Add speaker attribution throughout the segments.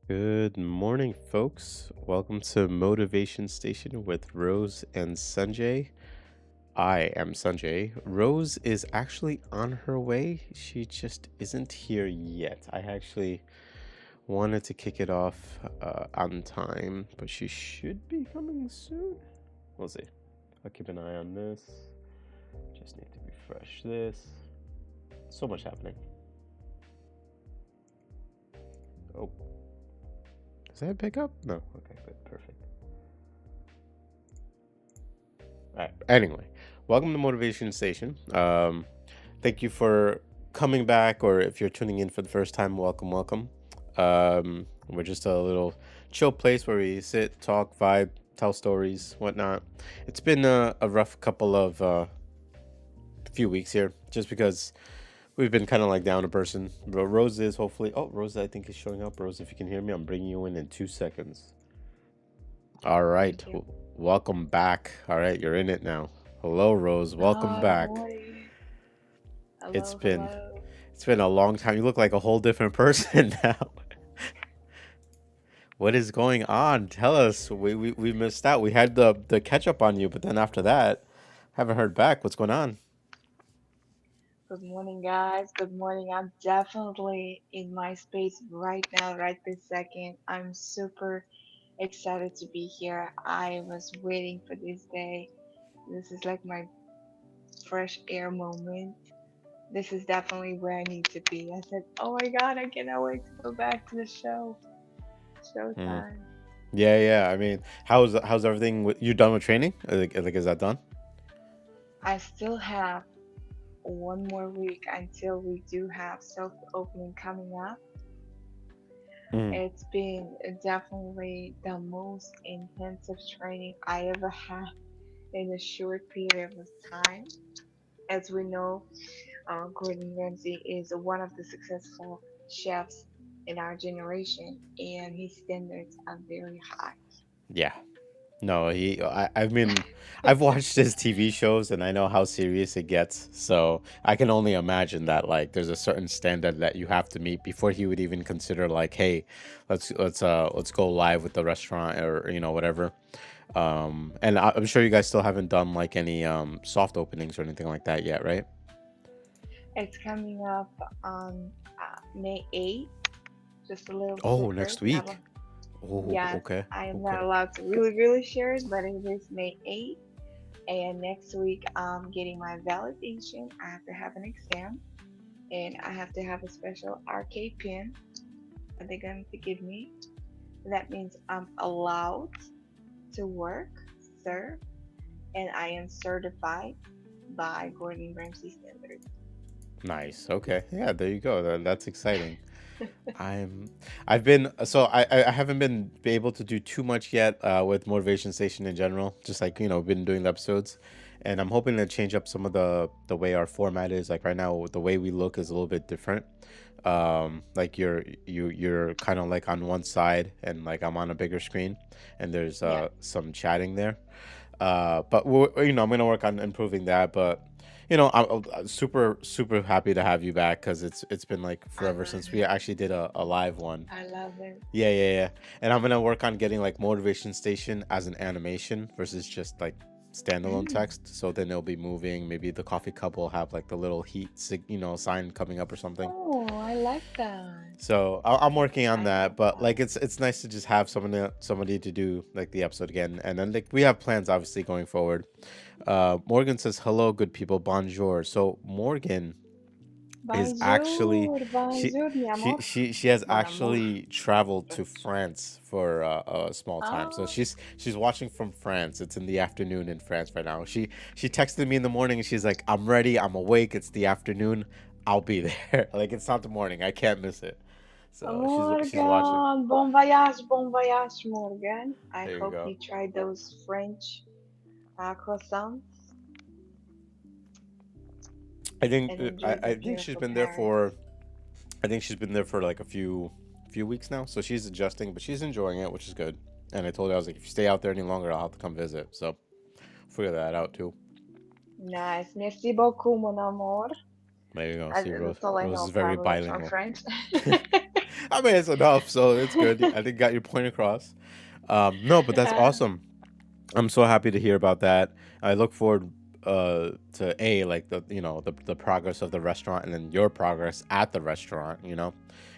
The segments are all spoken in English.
Speaker 1: Good morning, folks. Welcome to Motivation Station with Rose and Sanjay. I am Sanjay. Rose is actually on her way. She just isn't here yet. I actually wanted to kick it off on time, but she should be coming soon. We'll see. I'll keep an eye on this. Just need to refresh this. So much happening. Oh, does that pick up? No. Okay, good. Perfect. All right. Anyway, welcome to Motivation Station. Thank you for coming back, or if you're tuning in for the first time, welcome, welcome. We're just a little chill place where we sit, talk, vibe, tell stories, whatnot. It's been a rough couple of few weeks here, just because we've been kind of like down a person. But Rose is hopefully. Oh, Rose, I think is showing up. Rose, if you can hear me, I'm bringing you in 2 seconds. All right.
Speaker 2: Thank you.
Speaker 1: Welcome back. All right, you're in it now. Hello, Rose. Welcome
Speaker 2: Hi,
Speaker 1: back.
Speaker 2: morning.
Speaker 1: It's
Speaker 2: Hello,
Speaker 1: been
Speaker 2: hello.
Speaker 1: it's been a long time. You look like a whole different person now. What is going on? Tell us. We missed out. We had the catch up on you, but then after that, haven't heard back. What's going on?
Speaker 2: Good morning, guys. Good morning. I'm definitely in my space right now, right this second. I'm super excited to be here. I was waiting for this day. This is like my fresh air moment. This is definitely where I need to be. I said, oh my God, I cannot wait to go back to the show.
Speaker 1: Hmm.
Speaker 2: Showtime.
Speaker 1: Yeah, yeah. I mean, how's everything? You done with training? Like, is that done?
Speaker 2: I still have one more week until we do have self opening coming up.
Speaker 1: Mm.
Speaker 2: It's been definitely the most intensive training I ever had in a short period of time. As we know, Gordon Ramsay is one of the successful chefs in our generation, and his standards are very high.
Speaker 1: Yeah. No, I mean, I've watched his TV shows and I know how serious it gets. So I can only imagine that like there's a certain standard that you have to meet before he would even consider like, hey, let's go live with the restaurant or whatever. And I'm sure you guys still haven't done like any soft openings or anything like that yet, right?
Speaker 2: It's coming up on May 8th, just a little
Speaker 1: Oh,
Speaker 2: quicker.
Speaker 1: next
Speaker 2: Not
Speaker 1: week. Oh,
Speaker 2: Yes,
Speaker 1: okay,
Speaker 2: I am not
Speaker 1: okay.
Speaker 2: allowed to really share it, but it is May 8th. And next week, I'm getting my validation. I have to have an exam and I have to have a special arcade pin that they're going to give me. That means I'm allowed to work, serve, and I am certified by Gordon Ramsay standards.
Speaker 1: Nice. Okay. Yeah, there you go. That's exciting. I'm I've been so I haven't been able to do too much yet with Motivation Station in general. Just like, been doing the episodes. And I'm hoping to change up some of the way our format is. Like right now, the way we look is a little bit different. Like you're kind of like on one side and like I'm on a bigger screen and there's
Speaker 2: Yeah,
Speaker 1: some chatting there. But I'm gonna work on improving that. But I'm super super happy to have you back because it's been like
Speaker 2: I
Speaker 1: forever
Speaker 2: love
Speaker 1: since we
Speaker 2: it.
Speaker 1: actually did a live one.
Speaker 2: I love it.
Speaker 1: Yeah, yeah, yeah. And I'm gonna work on getting like Motivation Station as an animation versus just like standalone
Speaker 2: Mm.
Speaker 1: text. So then it'll be moving. Maybe the coffee cup will have like the little sign coming up or something.
Speaker 2: Oh, I like that.
Speaker 1: So I'm working on
Speaker 2: I
Speaker 1: that,
Speaker 2: love
Speaker 1: but
Speaker 2: that.
Speaker 1: like it's nice to just have somebody to do like the episode again, and then like we have plans obviously going forward. Morgan says hello, good people, bonjour. So Morgan is actually
Speaker 2: Bonjour,
Speaker 1: she
Speaker 2: bonjour, mi amor.
Speaker 1: she has
Speaker 2: Mon amour.
Speaker 1: actually traveled to
Speaker 2: French.
Speaker 1: France for a small time. So
Speaker 2: Ah,
Speaker 1: she's watching from France. It's in the afternoon in France right now. She texted me in the morning and she's like, I'm ready, I'm awake, it's the afternoon, I'll be there. Like it's not the morning, I can't miss it. So she's watching.
Speaker 2: Morgan. Bon voyage, Morgan. I
Speaker 1: There you
Speaker 2: hope
Speaker 1: go.
Speaker 2: you try those French croissants
Speaker 1: I think
Speaker 2: and
Speaker 1: uh,
Speaker 2: enjoy
Speaker 1: I
Speaker 2: the
Speaker 1: I think she's
Speaker 2: beautiful
Speaker 1: been there
Speaker 2: Paris.
Speaker 1: for I think she's been there for like a few weeks now. So she's adjusting, but she's enjoying it, which is good. And I told her I was like, if you stay out there any longer, I'll have to come visit. So figure that out too.
Speaker 2: Nice. Merci beaucoup, mon amour.
Speaker 1: There you go. See, Rose
Speaker 2: That's all I
Speaker 1: Rose
Speaker 2: know
Speaker 1: is very
Speaker 2: probably from
Speaker 1: bilingual.
Speaker 2: French.
Speaker 1: I mean, it's enough, so it's good. I think got your point across. No, but that's awesome. I'm so happy to hear about that. I look forward to like the progress of the restaurant and then your progress at the restaurant,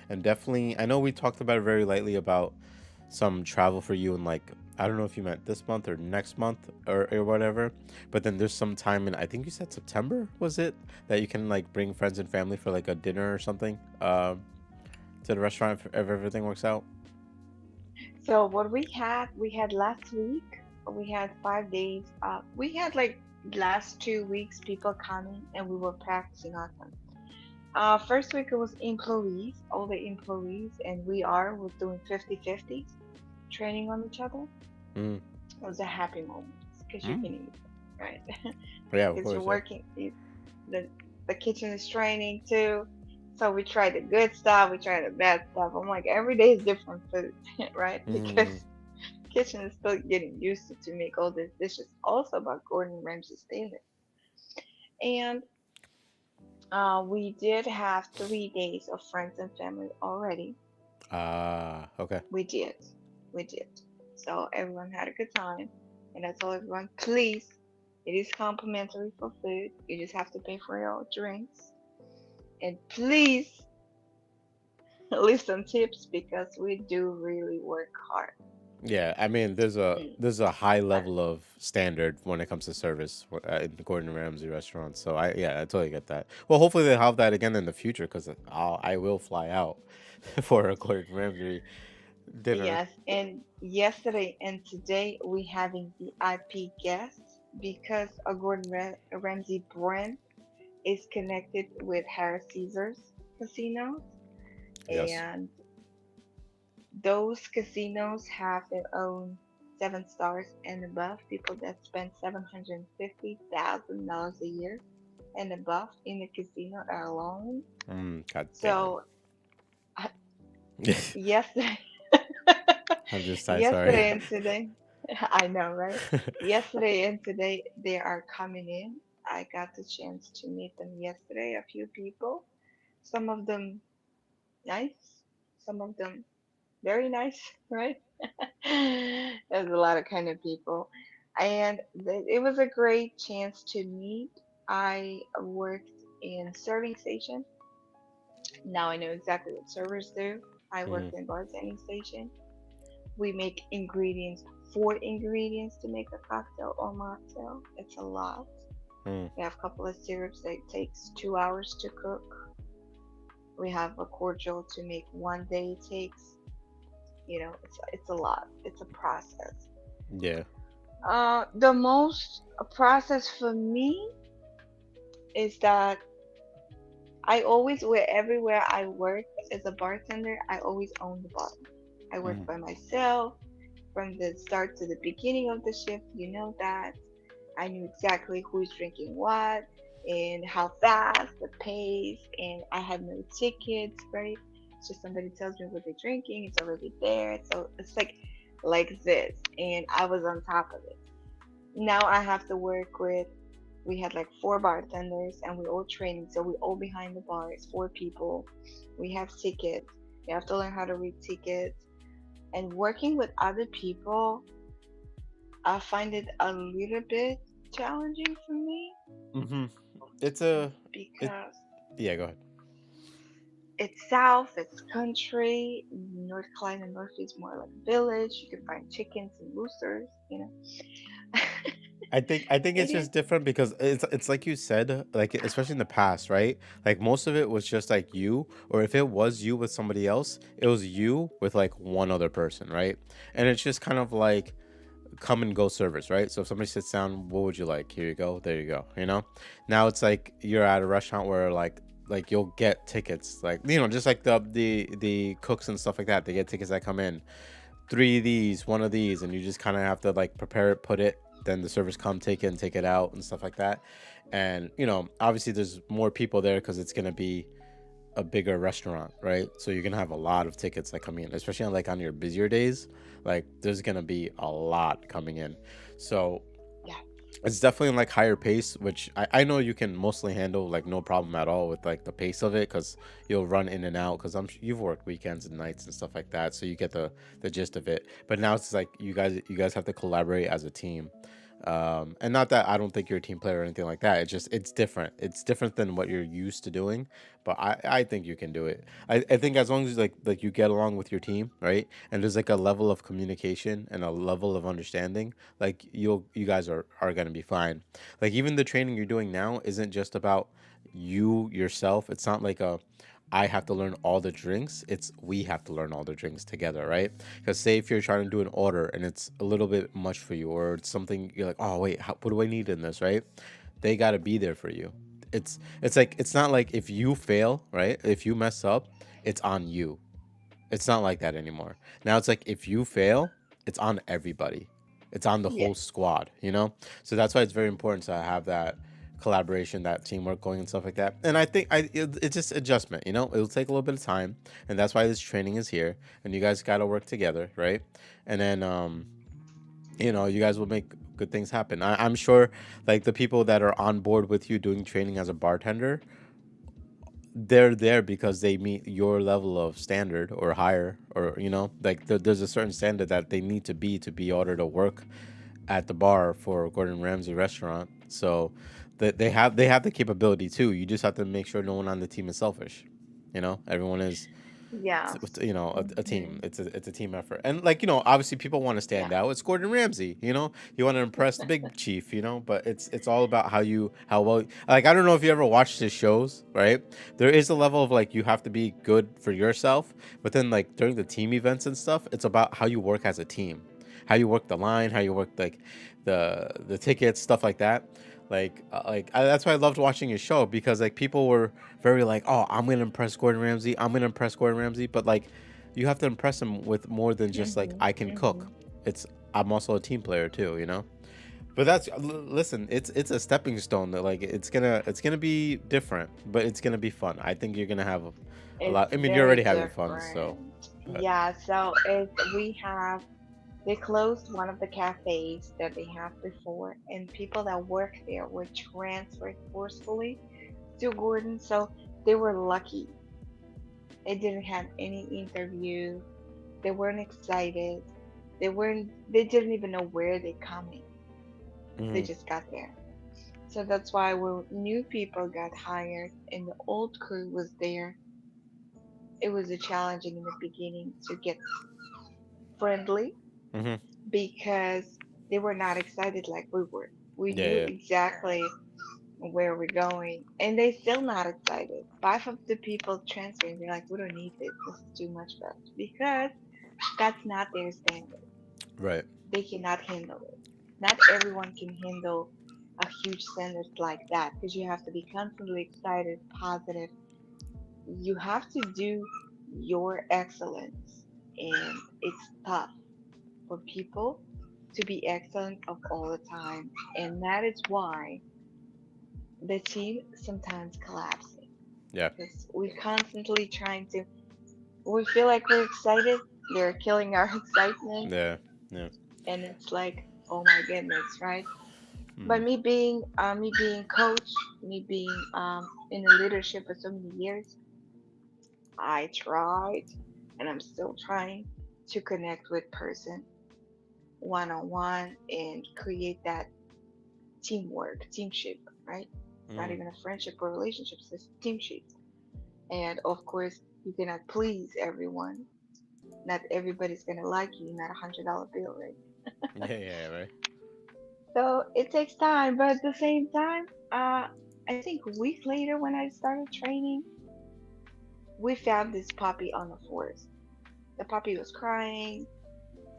Speaker 1: and definitely I know we talked about it very lightly about some travel for you, and like I don't know if you meant this month or next month or whatever, but then there's some time in, I think you said September, was it, that you can like bring friends and family for like a dinner or something to the restaurant if everything works out.
Speaker 2: So what we had last week, we had 5 days. We had like last 2 weeks people coming and we were practicing awesome. First week it was employees, all the employees, and we're doing 50-50 training on each other.
Speaker 1: Mm.
Speaker 2: It was a happy moment because you
Speaker 1: Mm.
Speaker 2: can eat, right?
Speaker 1: Yeah, of
Speaker 2: Because you're
Speaker 1: course, yeah.
Speaker 2: working, the the kitchen is training too. So we try the good stuff, we try the bad stuff. I'm like every day is different food, right? Because
Speaker 1: Mm.
Speaker 2: kitchen is still getting used to make all these dishes. Also about Gordon Ramsay standard. And we did have 3 days of friends and family already.
Speaker 1: Ah, okay.
Speaker 2: We did, we did. So everyone had a good time, and I told everyone, please, it is complimentary for food. You just have to pay for your drinks, and please leave some tips because we do really work hard.
Speaker 1: Yeah, I mean,
Speaker 2: Mm.
Speaker 1: there's a high
Speaker 2: Uh,
Speaker 1: level of standard when it comes to service in the Gordon Ramsay restaurants. So I totally get that. Well, hopefully they have that again in the future because I will fly out for a Gordon Ramsay dinner.
Speaker 2: Yes, and yesterday and today we having VIP guests because a Ramsay brand is connected with Harris Caesars casinos,
Speaker 1: Yes.
Speaker 2: and those casinos have their own 7 stars and above people that spend $750,000 a year and above in the casino alone.
Speaker 1: God damn.
Speaker 2: So yesterday,
Speaker 1: I'm just sorry.
Speaker 2: yesterday and today, I know, right? Yesterday and today they are coming in. I got the chance to meet them yesterday, a few people. Some of them nice, some of them very nice, right? There's a lot of kind of people, and it was a great chance to meet. I worked in serving station. Now I know exactly what servers do. I
Speaker 1: Mm,
Speaker 2: worked in bartending station. We make ingredients, 4 ingredients to make a cocktail or mocktail. It's a lot.
Speaker 1: mm,
Speaker 2: We have a couple of syrups that it takes 2 hours to cook. We have a cordial to make one day it takes. It's a lot. It's a process.
Speaker 1: yeah.
Speaker 2: The most process for me is that I always, where everywhere I work as a bartender, I always own the bottle. I work
Speaker 1: Mm,
Speaker 2: by myself from the start to the beginning of the shift. You know that. I knew exactly who's drinking what and how fast, the pace, and I have no tickets, right? It's just somebody tells me what they're drinking, it's already there. So it's like this. And I was on top of it. Now I have to work with, we had like 4 bartenders and we're all training, so we're all behind the bar. It's 4 people. We have tickets. You have to learn how to read tickets. And working with other people, I find it a little bit challenging for me
Speaker 1: mm-hmm. It's a it.
Speaker 2: because
Speaker 1: Yeah, go ahead.
Speaker 2: it's south, it's country. North Carolina North is more like a village. You can find chickens and roosters.
Speaker 1: I think
Speaker 2: It
Speaker 1: it's
Speaker 2: is.
Speaker 1: just different because it's like you said, like especially in the past, right? Like most of it was just like you, or if it was you with somebody else, it was you with like one other person, right? And it's just kind of like come and go service, right? So if somebody sits down, what would you like? Here you go, there you go. Now it's like you're at a restaurant where like you'll get tickets, like just like the cooks and stuff like that. They get tickets that come in, three of these, one of these, and you just kind of have to like prepare it, put it, then the servers come take it and take it out and stuff like that. And obviously there's more people there because it's gonna be a bigger restaurant, right? So you're gonna have a lot of tickets that come in, especially on your busier days. Like there's gonna be a lot coming in. So
Speaker 2: Yeah.
Speaker 1: It's definitely like higher pace, which I know you can mostly handle like no problem at all with like the pace of it, because you'll run in and out, because you've worked weekends and nights and stuff like that, so you get the gist of it. But now it's like you guys have to collaborate as a team. And not that I don't think you're a team player or anything like that. It's different. It's different than what you're used to doing, but I think you can do it. I think as long as like you get along with your team, right? And there's like a level of communication and a level of understanding, like you guys are gonna be fine. Like even the training you're doing now isn't just about you yourself. It's not like a I have to learn all the drinks. It's we have to learn all the drinks together, right? Because say if you're trying to do an order and it's a little bit much for you, or it's something you're like, oh wait, what do I need in this, right? They got to be there for you. It's like it's not like if you fail, right? If you mess up, it's on you. It's not like that anymore. Now it's like if you fail, it's on everybody. It's on the
Speaker 2: Yeah.
Speaker 1: whole squad, you know? So that's why it's very important to have that collaboration, that teamwork going and stuff like that. And I think it's just adjustment, you know? It'll take a little bit of time, and that's why this training is here, and you guys got to work together, right? And then you guys will make good things happen. I'm sure like the people that are on board with you doing training as a bartender, they're there because they meet your level of standard or higher, or like there's a certain standard that they need to be ordered to work at the bar for Gordon Ramsay restaurant. So that they have the capability too. You just have to make sure no one on the team is selfish. Everyone is,
Speaker 2: Yes.
Speaker 1: a team.
Speaker 2: Hmm.
Speaker 1: It's a team effort. And like, obviously people want to stand
Speaker 2: Yeah.
Speaker 1: out. It's Gordon Ramsay, you want to impress the big chief, but it's all about how well, like, I don't know if you ever watched his shows, right? There is a level of like you have to be good for yourself, but then like during the team events and stuff, it's about how you work as a team, how you work the line, how you work like the tickets, stuff like that. That's why I loved watching his show, because like people were very like, oh, I'm gonna impress Gordon Ramsay, I'm gonna impress Gordon Ramsay, but like you have to impress him with more than just like
Speaker 2: Hmm.
Speaker 1: I can
Speaker 2: Hmm.
Speaker 1: cook. It's I'm also a team player too. But listen, it's a stepping stone that like it's gonna be different, but it's gonna be fun. I think you're gonna have a
Speaker 2: It's
Speaker 1: lot. I mean, you're
Speaker 2: very
Speaker 1: already having fun, so.
Speaker 2: different.
Speaker 1: But
Speaker 2: Yeah, so they closed one of the cafes that they had before, and people that work there were transferred forcefully to Gordon. So they were lucky. They didn't have any interview. They weren't excited. They didn't even know where they're coming. They
Speaker 1: mhm,
Speaker 2: just got there. So that's why when new people got hired and the old crew was there, it was a challenging in the beginning to get friendly
Speaker 1: mhm,
Speaker 2: because they were not excited like we were. We
Speaker 1: yeah,
Speaker 2: knew
Speaker 1: yeah,
Speaker 2: exactly where we're going, and they still not excited. Five of the people transferring, they're like, we don't need this. This is too much for us because that's not their standard.
Speaker 1: right,
Speaker 2: They cannot handle it. Not everyone can handle a huge standard like that because you have to be constantly excited, positive. You have to do your excellence, and it's tough for people to be excellent of all the time, and that is why the team sometimes collapsing
Speaker 1: yeah,
Speaker 2: because we're constantly trying to. We feel like we're excited, they're killing our excitement,
Speaker 1: yeah, yeah,
Speaker 2: and it's like, oh my goodness, right? But
Speaker 1: mhm,
Speaker 2: me being coach, me being in the leadership for so many years, I tried, and I'm still trying to connect with person one on one and create that teamwork, teamship, right? It's not
Speaker 1: mhm,
Speaker 2: even a friendship or relationship, it's just teamship. And of course, you cannot please everyone. Not everybody's gonna like you, not $100 bill, right?
Speaker 1: yeah, yeah, right,
Speaker 2: So it takes time, but at the same time, I think a week later when I started training, we found this puppy on the forest. The puppy was crying,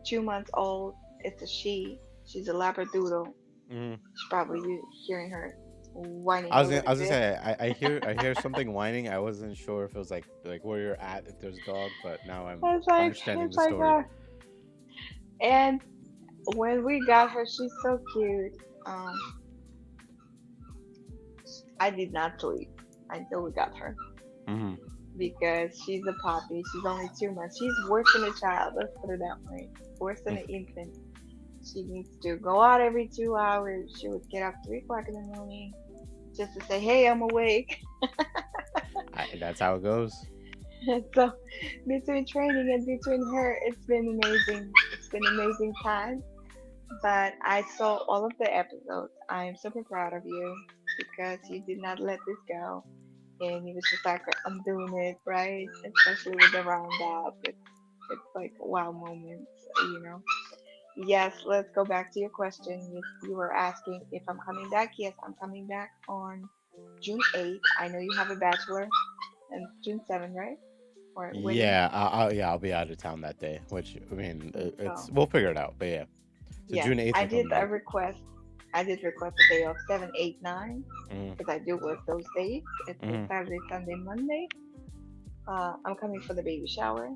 Speaker 2: 2 months old. It's a she. She's a Labradoodle.
Speaker 1: mhm.
Speaker 2: She's probably hearing her whining
Speaker 1: I
Speaker 2: a
Speaker 1: was gonna, I
Speaker 2: little
Speaker 1: was gonna
Speaker 2: bit.
Speaker 1: say I hear something whining. I wasn't sure if it was like where you're at, if there's a dog, but now I'm
Speaker 2: It's like
Speaker 1: understanding
Speaker 2: it's
Speaker 1: the
Speaker 2: like
Speaker 1: story.
Speaker 2: that. And when we got her, she's so cute. Um, I did not sleep until we got her
Speaker 1: Hmm.
Speaker 2: because she's a puppy. She's only 2 months. She's worse than a child. Let's put it that way. Worse than an infant. She needs to go out every 2 hours. She would get up 3 o'clock in the morning just to say, "Hey, I'm awake."
Speaker 1: That's how it goes.
Speaker 2: And so between training and between her, it's been amazing. It's been amazing time. But I saw all of the episodes. I'm super proud of you because you did not let this go. And you was just like, I'm doing it, right? Especially with the roundup. It's like wow moments, you know. Yes, let's go back to your question. You were asking if I'm coming back. Yes, I'm coming back on June 8th. I know you have a bachelor and June 7th, right? Or wedding.
Speaker 1: Yeah, I'll be out of town that day. Which I mean, it's
Speaker 2: So
Speaker 1: we'll figure it out. But yeah, so
Speaker 2: yes,
Speaker 1: June 8th,
Speaker 2: I
Speaker 1: I'm
Speaker 2: did
Speaker 1: coming
Speaker 2: a
Speaker 1: back.
Speaker 2: request. I did request a day off 7, 8, 9
Speaker 1: Hmm.
Speaker 2: because I do work those days. It's a
Speaker 1: Hmm.
Speaker 2: Saturday, Sunday, Monday. I'm coming for the baby shower,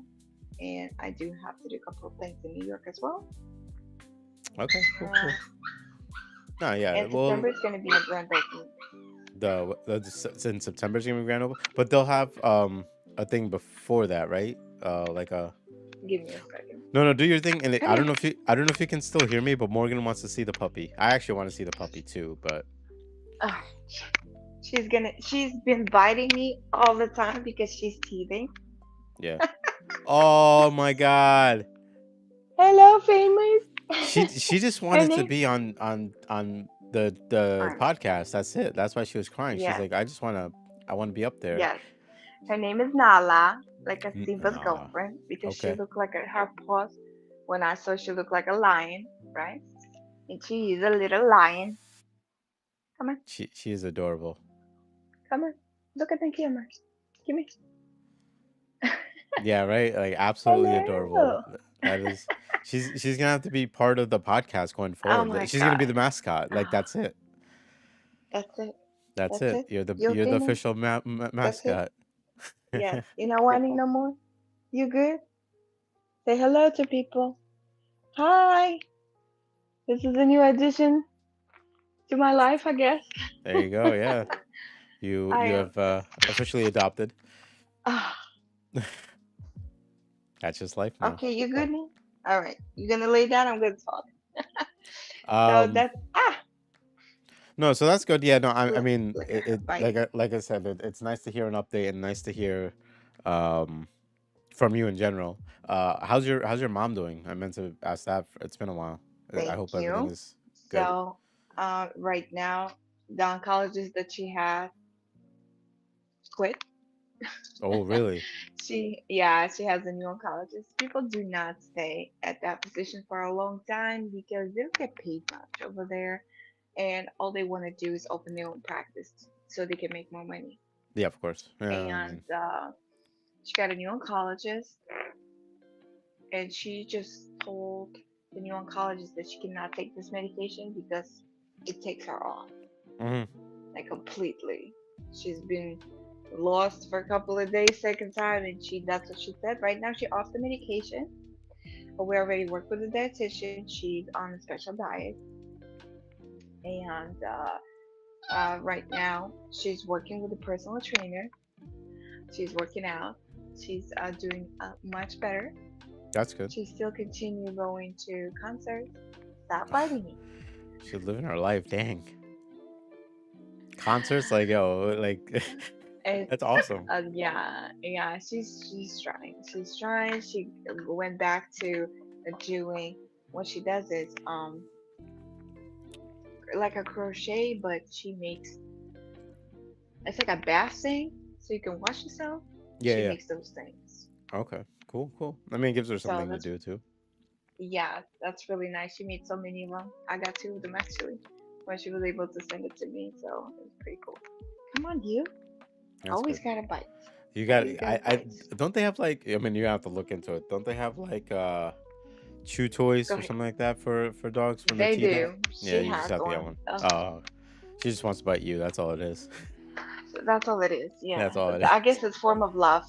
Speaker 2: and I do have to do a couple of things in New York as well.
Speaker 1: Okay, cool, cool.
Speaker 2: Uh,
Speaker 1: No, yeah.
Speaker 2: and
Speaker 1: Well,
Speaker 2: September is going to be a grand opening.
Speaker 1: it's in September's gonna be grand open, but they'll have a thing before that, right? Like a
Speaker 2: Give me a second.
Speaker 1: no, no. Do your thing, and
Speaker 2: Come
Speaker 1: I
Speaker 2: here.
Speaker 1: don't know if you can still hear me, but Morgan wants to see the puppy. I actually want to see the puppy too, but
Speaker 2: Oh, she's been biting me all the time because she's teething.
Speaker 1: yeah. Oh my god.
Speaker 2: Hello, famous.
Speaker 1: She just
Speaker 2: Her
Speaker 1: wanted to
Speaker 2: name.
Speaker 1: be on the
Speaker 2: Um,
Speaker 1: podcast. That's it. That's why she was crying. She's
Speaker 2: yes,
Speaker 1: like, I want to be up there.
Speaker 2: yes. Her name is Nala, like a Simba's
Speaker 1: Nala.
Speaker 2: girlfriend, because she
Speaker 1: Okay.
Speaker 2: looked like her paws. When I saw, she looked like a lion, right? And she is a little lion. Come on,
Speaker 1: She is adorable.
Speaker 2: come on. Look at the camera. Give me.
Speaker 1: Yeah, right. Like absolutely adorable.
Speaker 2: Hello.
Speaker 1: That is. She's gonna have to be part of the podcast going
Speaker 2: Oh
Speaker 1: forward.
Speaker 2: my
Speaker 1: She's gonna be
Speaker 2: god.
Speaker 1: the mascot. Like
Speaker 2: Ah,
Speaker 1: that's it.
Speaker 2: that's it.
Speaker 1: That's
Speaker 2: That's
Speaker 1: it.
Speaker 2: it. You
Speaker 1: You're
Speaker 2: okay
Speaker 1: the
Speaker 2: now?
Speaker 1: official
Speaker 2: That's it.
Speaker 1: mascot.
Speaker 2: Yes. You not whining no more? You good? Say hello to people. Hi. This is a new addition to my life, I guess.
Speaker 1: There you go. Yeah,
Speaker 2: I
Speaker 1: you
Speaker 2: am.
Speaker 1: have officially adopted.
Speaker 2: Ah,
Speaker 1: That's just life now.
Speaker 2: okay, you good now? All right. You gonna lay down? I'm gonna talk. So
Speaker 1: Um,
Speaker 2: that's
Speaker 1: no, so that's good. Yeah, no, I
Speaker 2: look
Speaker 1: mean,
Speaker 2: look at her biting.
Speaker 1: like I said, it's nice to hear an update and nice to hear, um, from you in general. How's your mom doing? I meant to ask that. It's been a while. I
Speaker 2: Thank
Speaker 1: hope everything
Speaker 2: you.
Speaker 1: is good.
Speaker 2: So right now the oncologist that she had quit.
Speaker 1: Oh, really?
Speaker 2: She has a new oncologist. People do not stay at that position for a long time because they don't get paid much over there, and all they want to do is open their own practice so they can make more money.
Speaker 1: Yeah, of course. Yeah, I
Speaker 2: And
Speaker 1: mean,
Speaker 2: she got a new oncologist, and she just told the new oncologist that she cannot take this medication because it takes her off
Speaker 1: hmm
Speaker 2: like completely. She's been lost for a couple of days, second time, and that's what she said. Right now, she off the medication, but we already worked with a dietitian. She's on a special diet, and right now she's working with a personal trainer. She's working out. She's doing much better.
Speaker 1: that's good.
Speaker 2: She still continue going to concerts. Stop biting me.
Speaker 1: She's living her life. Dang. Concerts, like yo, like
Speaker 2: It's
Speaker 1: that's awesome.
Speaker 2: yeah. She's trying. She's trying. She went back to doing what she does is like a crochet, but she makes it's like a bath thing, so you can wash yourself.
Speaker 1: Yeah,
Speaker 2: She
Speaker 1: yeah.
Speaker 2: makes those things.
Speaker 1: Okay, cool, cool. I mean, it gives her
Speaker 2: So
Speaker 1: something to
Speaker 2: that's
Speaker 1: do too.
Speaker 2: yeah, that's really nice. She made so many of them. I got two of them actually when she was able to send it to me. So it was pretty cool. Come on, you
Speaker 1: That's
Speaker 2: always
Speaker 1: good.
Speaker 2: got a bite.
Speaker 1: You got
Speaker 2: Always got a
Speaker 1: I
Speaker 2: bite.
Speaker 1: don't they have like I mean you have to look into it. Don't they have like chew toys
Speaker 2: Go
Speaker 1: or
Speaker 2: ahead.
Speaker 1: something like that for dogs when their
Speaker 2: They
Speaker 1: teeth out?
Speaker 2: do.
Speaker 1: Yeah,
Speaker 2: She
Speaker 1: you just
Speaker 2: has
Speaker 1: have to get
Speaker 2: one.
Speaker 1: one. Oh, she just wants to bite you. That's all it is.
Speaker 2: So that's all it is. Yeah,
Speaker 1: That's all
Speaker 2: but
Speaker 1: it is.
Speaker 2: I guess it's form of love.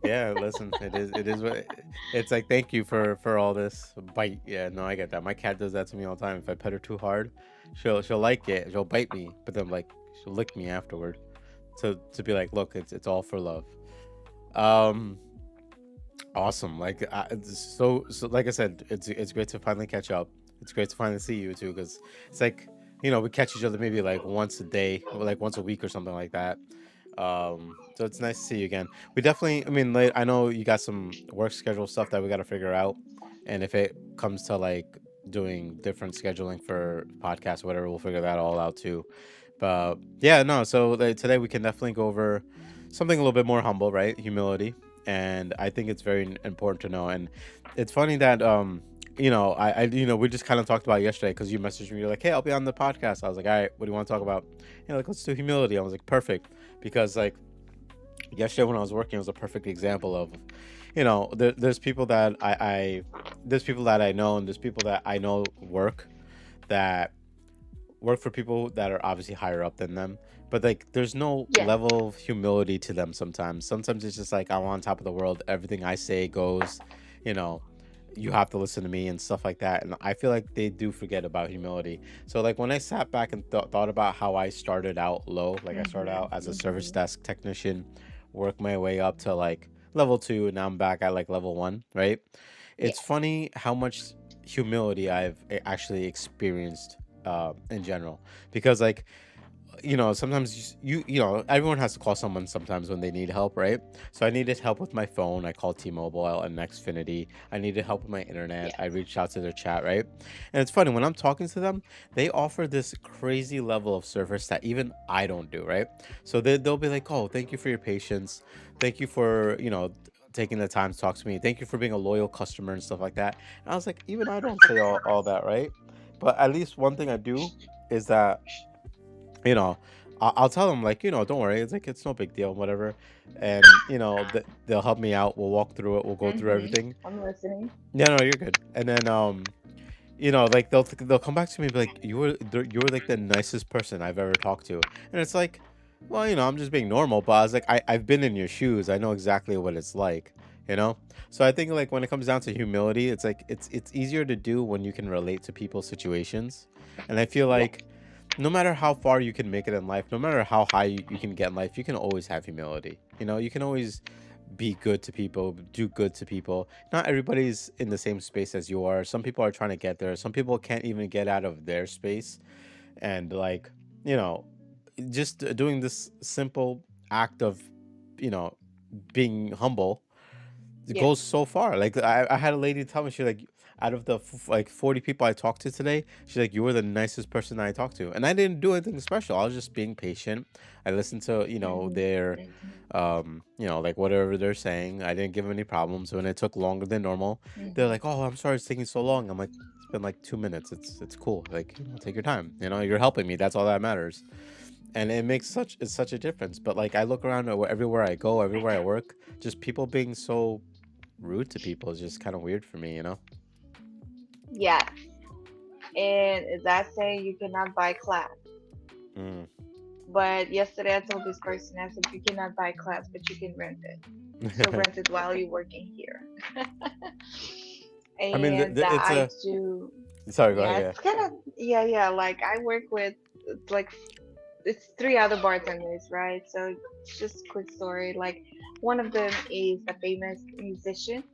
Speaker 1: Yeah, listen, it is what it's like. Thank you for all this bite. Yeah, no, I get that. My cat does that to me all the time. If I pet her too hard, she'll like it. She'll bite me, but then like she'll lick me afterward to be like, look, it's all for love. Um, awesome. Like so like I said, it's great to finally catch up. It's great to finally see you too, because it's like, we catch each other maybe like once a day or like once a week or something like that. So it's nice to see you again. We definitely, I mean, like, I know you got some work schedule stuff that we got to figure out, and if it comes to like doing different scheduling for podcasts or whatever, we'll figure that all out too. But yeah, no. So like, today we can definitely go over something a little bit more humble, right? Humility, and I think it's very important to know. And it's funny that we just kind of talked about it yesterday because you messaged me. You're like, "Hey, I'll be on the podcast." I was like, "All right, what do you want to talk about?" Like, let's do humility. I was like, "Perfect," because like yesterday when I was working, it was a perfect example of, there's people that there's people that I know, and there's people that I know that work for people that are obviously higher up than them, but like there's no
Speaker 2: Yeah,
Speaker 1: level of humility to them sometimes it's just like I'm on top of the world, everything I say goes, you know you have to listen to me and stuff like that, and I feel like they do forget about humility. So like when I sat back and thought about how I started out low, like I started
Speaker 2: mhm,
Speaker 1: out as a service
Speaker 2: mhm,
Speaker 1: desk technician, worked my way up to like level 2, and now I'm back at like level 1, right? It's
Speaker 2: yeah,
Speaker 1: funny how much humility I've actually experienced in general, because like sometimes everyone has to call someone sometimes when they need help, right? So I needed help with my phone, I called T-Mobile and Xfinity. I needed help with my internet, I
Speaker 2: yes,
Speaker 1: reached out to their chat, right? And it's funny when I'm talking to them, they offer this crazy level of service that even I don't do, right? So they'll be like, oh, thank you for your patience, thank you for taking the time to talk to me, thank you for being a loyal customer and stuff like that. And I was like, even I don't say all that, right? But at least one thing I do is that you know I'll tell them like, don't worry, it's like it's no big deal, whatever. And they'll help me out, we'll walk through it, we'll go through
Speaker 2: mhm.
Speaker 1: everything.
Speaker 2: I'm listening.
Speaker 1: Yeah, no, you're good. And then like they'll come back to me and be like, you were like the nicest person I've ever talked to. And it's like, well, I'm just being normal, but I was like, I've been in your shoes, I know exactly what it's like, you know. So I think like when it comes down to humility, it's like it's easier to do when you can relate to people's situations. And I feel
Speaker 2: Yeah,
Speaker 1: like no matter how far you can make it in life, no matter how high you can get in life, you can always have humility. You can always be good to people, do good to people. Not everybody's in the same space as you are. Some people are trying to get there. Some people can't even get out of their space. And like, you know, just doing this simple act of, you know, being humble, it
Speaker 2: yeah,
Speaker 1: goes so far. Like I had a lady tell me, she like, out of the like 40 people I talked to today, she's like, you were the nicest person I talked to, and I didn't do anything special. I was just being patient. I listened to
Speaker 2: mhm,
Speaker 1: their
Speaker 2: mhm,
Speaker 1: like whatever they're saying. I didn't give them any problems. When it took longer than normal, they're
Speaker 2: mhm.
Speaker 1: like, oh, I'm sorry it's taking so long. I'm like, it's been like 2 minutes. It's cool. Like, take your time. You're helping me. That's all that matters. And it makes such a difference. But like I look around at everywhere I go, everywhere I work, just people being so rude to people is just kind of weird for me.
Speaker 2: Yes, and that saying you cannot buy class.
Speaker 1: Mm.
Speaker 2: But yesterday I told this person, I said, you cannot buy class, but you can rent it. So rent it while you're working here.
Speaker 1: I mean,
Speaker 2: And
Speaker 1: it's
Speaker 2: I
Speaker 1: a.
Speaker 2: do,
Speaker 1: Sorry, go
Speaker 2: yeah,
Speaker 1: ahead.
Speaker 2: it's kind of, yeah, yeah. Like I work with, like, it's three other bartenders, right? So it's just a quick story. Like one of them is a famous musician,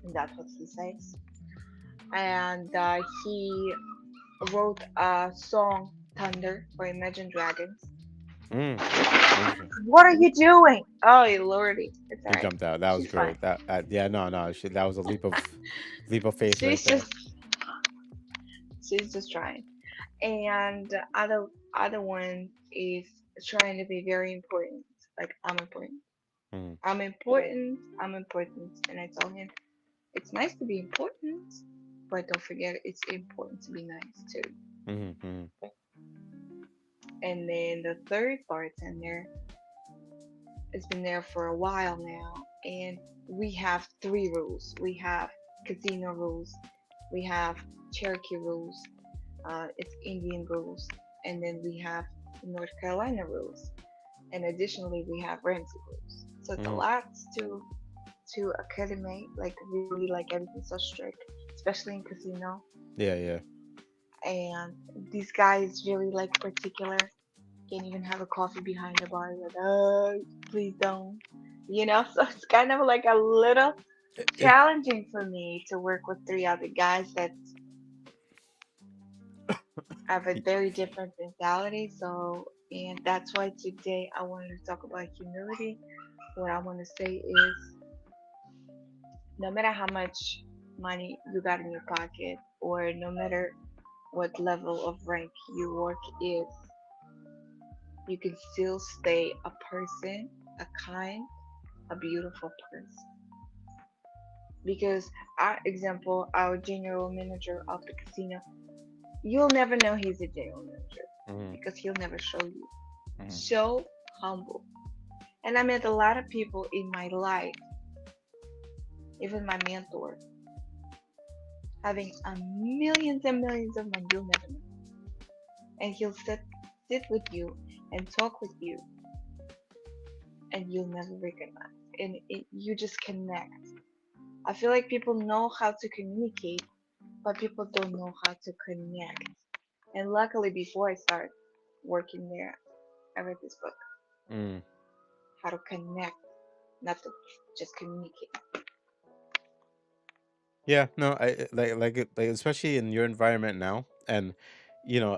Speaker 2: and that's what he says. And he wrote a song, Thunder, for Imagine Dragons.
Speaker 1: Yeah. Interesting.
Speaker 2: What are you doing? Oh, lordy. It's
Speaker 1: He
Speaker 2: alright.
Speaker 1: jumped out. That was
Speaker 2: She's fine.
Speaker 1: great. That yeah, no, no, that was a leap of faith right
Speaker 2: She's
Speaker 1: there.
Speaker 2: just she's just trying. And the other one is trying to be very important. Like I'm important.
Speaker 1: Mm,
Speaker 2: I'm important. I'm important. And I told him it's nice to be important, but don't forget it's important to be nice too.
Speaker 1: mm, mm,
Speaker 2: And then the third bartender has been there for a while now, and we have three rules. We have casino rules, we have Cherokee rules, it's Indian rules, and then we have North Carolina rules, and additionally we have Ramsey rules. So it's a
Speaker 1: mm.
Speaker 2: lot to academy, like really like everything's so strict, especially in casino.
Speaker 1: Yeah, yeah.
Speaker 2: And this guy is really like particular. Can't even have a coffee behind the bar. Like, please don't. So it's kind of like a little
Speaker 1: It
Speaker 2: challenging for me to work with three other guys that I have a
Speaker 1: Y-
Speaker 2: very different mentality. So, and that's why today I wanted to talk about humility. What I want to say is no matter how much money you got in your pocket, or no matter what level of rank your work is, you can still stay a person, a kind, a beautiful person. Because, our example, our general manager of the casino, you'll never know he's a general manager
Speaker 1: mhm,
Speaker 2: because he'll never show you.
Speaker 1: mhm,
Speaker 2: So humble. And I met a lot of people in my life, even my mentor, having a millions and millions of money, you'll never know. And he'll sit with you and talk with you, and you'll never recognize. And you just connect. I feel like people know how to communicate, but people don't know how to connect. And luckily, before I start working there, I read this book,
Speaker 1: mm.
Speaker 2: How to Connect, not to just communicate.
Speaker 1: Yeah, no, like especially in your environment now, and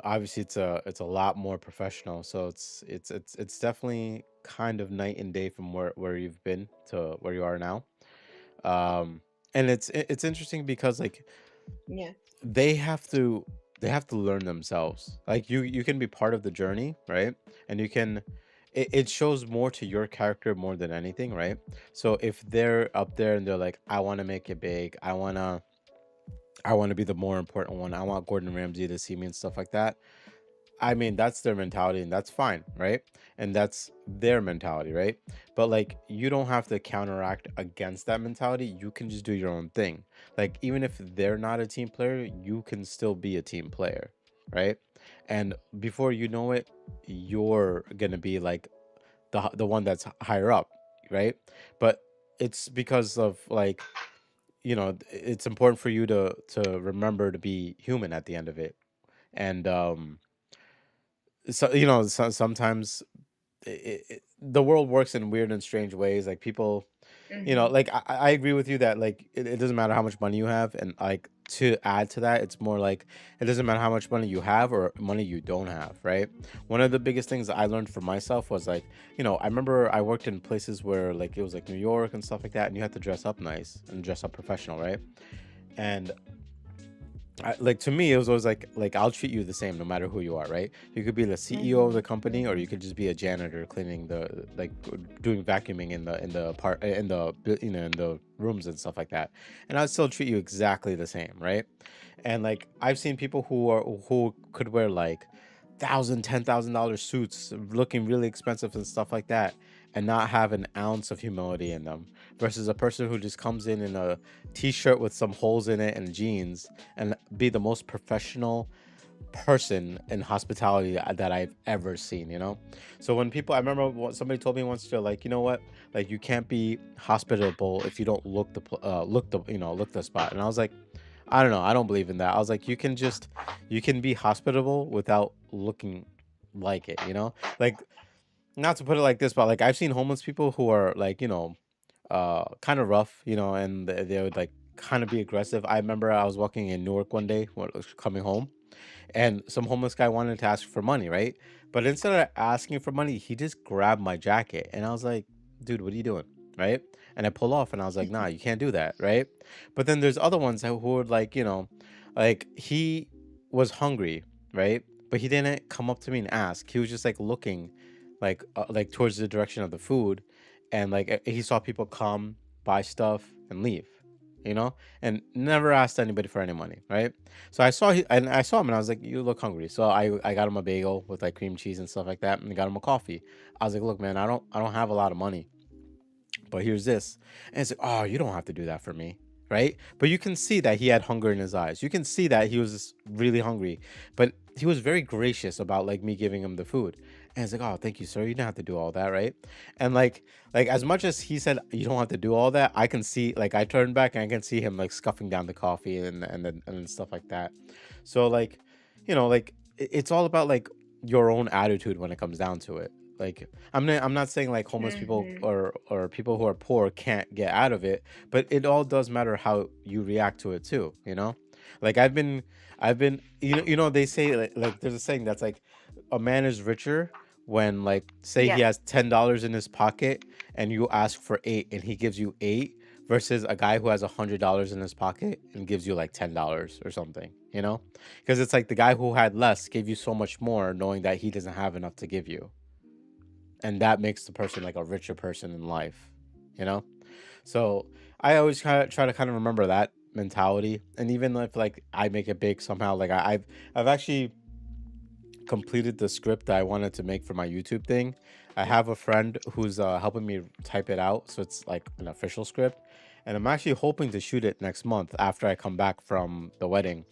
Speaker 1: obviously it's a lot more professional, so it's definitely kind of night and day from where you've been to where you are now. Um, and it's interesting because like
Speaker 2: Yes.
Speaker 1: they have to they have to learn themselves. Like you can be part of the journey, right? And you can it shows more to your character more than anything, right? So if they're up there and they're like, I want to make it big, I want to be the more important one. I want Gordon Ramsay to see me and stuff like that. I mean, that's their mentality and that's fine, right? And that's their mentality, right? But like you don't have to counteract against that mentality. You can just do your own thing. Like even if they're not a team player, you can still be a team player, right? And before you know it, you're going to be like the one that's higher up, right? But it's because of like it's important for you to remember to be human at the end of it. And so sometimes the world works in weird and strange ways. Like people,
Speaker 2: Hmm.
Speaker 1: like I agree with you that like it doesn't matter how much money you have, and like to add to that, it's more like it doesn't matter how much money you have or money you don't have, right? One of the biggest things that I learned for myself was like, I remember I worked in places where like it was like New York and stuff like that, and you had to dress up nice and dress up professional, right? And like to me, it was always like I'll treat you the same no matter who you are, right? You could be the CEO of the
Speaker 2: Hmm.
Speaker 1: company, or you could just be a janitor cleaning the like doing vacuuming in the part in the rooms and stuff like that, and I'd still treat you exactly the same, right? And like I've seen people who could wear like $1,000, $10,000 suits, looking really expensive and stuff like that, and not have an ounce of humility in them, versus a person who just comes in a t-shirt with some holes in it and jeans and be the most professional person in hospitality that I've ever seen, So when people, I remember somebody told me once, they're like, you know what, like you can't be hospitable if you don't look the spot. And I was like, I don't know, I don't believe in that. I was like, you can be hospitable without looking like it, like, not to put it like this, but like I've seen homeless people who are like, kind of rough, and they would like kind of be aggressive. I remember I was walking in Newark one day when I was coming home, and some homeless guy wanted to ask for money, right? But instead of asking for money, he just grabbed my jacket, and I was like, "Dude, what are you doing?" Right? And I pull off, and I was like, "Nah, you can't do that," right? But then there's other ones who would like, like he was hungry, right? But he didn't come up to me and ask. He was just like looking, like towards the direction of the food, and like he saw people come, buy stuff, and leave, and never asked anybody for any money, right? So I saw him and I was like, "You look hungry." So I got him a bagel with like cream cheese and stuff like that, and I got him a coffee. I was like, "Look, man, I don't have a lot of money, but here's this." And it's like, "Oh, you don't have to do that for me." Right? But you can see that he had hunger in his eyes. You can see that he was just really hungry. But he was very gracious about like me giving him the food. And it's like, "Oh, thank you, sir. You don't have to do all that, right?" And like as much as he said you don't have to do all that, I can see, like, I turned back and I can see him like scuffing down the coffee and stuff like that. So like, like it's all about like your own attitude when it comes down to it. Like I'm not saying like homeless people
Speaker 2: Hmm.
Speaker 1: or people who are poor can't get out of it, but it all does matter how you react to it too, Like they say like there's a saying that's like a man is richer when like say he
Speaker 2: Yes.
Speaker 1: has $10 in his pocket and you ask for eight and he gives you eight versus a guy who has $100 in his pocket and gives you like $10 or something, you know? Because it's like the guy who had less gave you so much more knowing that he doesn't have enough to give you. And that makes the person like a richer person in life, you know? So I always kind of try to kind of remember that mentality. And even if like I make it big somehow, like I've actually completed the script that I wanted to make for my YouTube thing. I have a friend who's helping me type it out, so it's like an official script. And I'm actually hoping to shoot it next month after I come back from the wedding.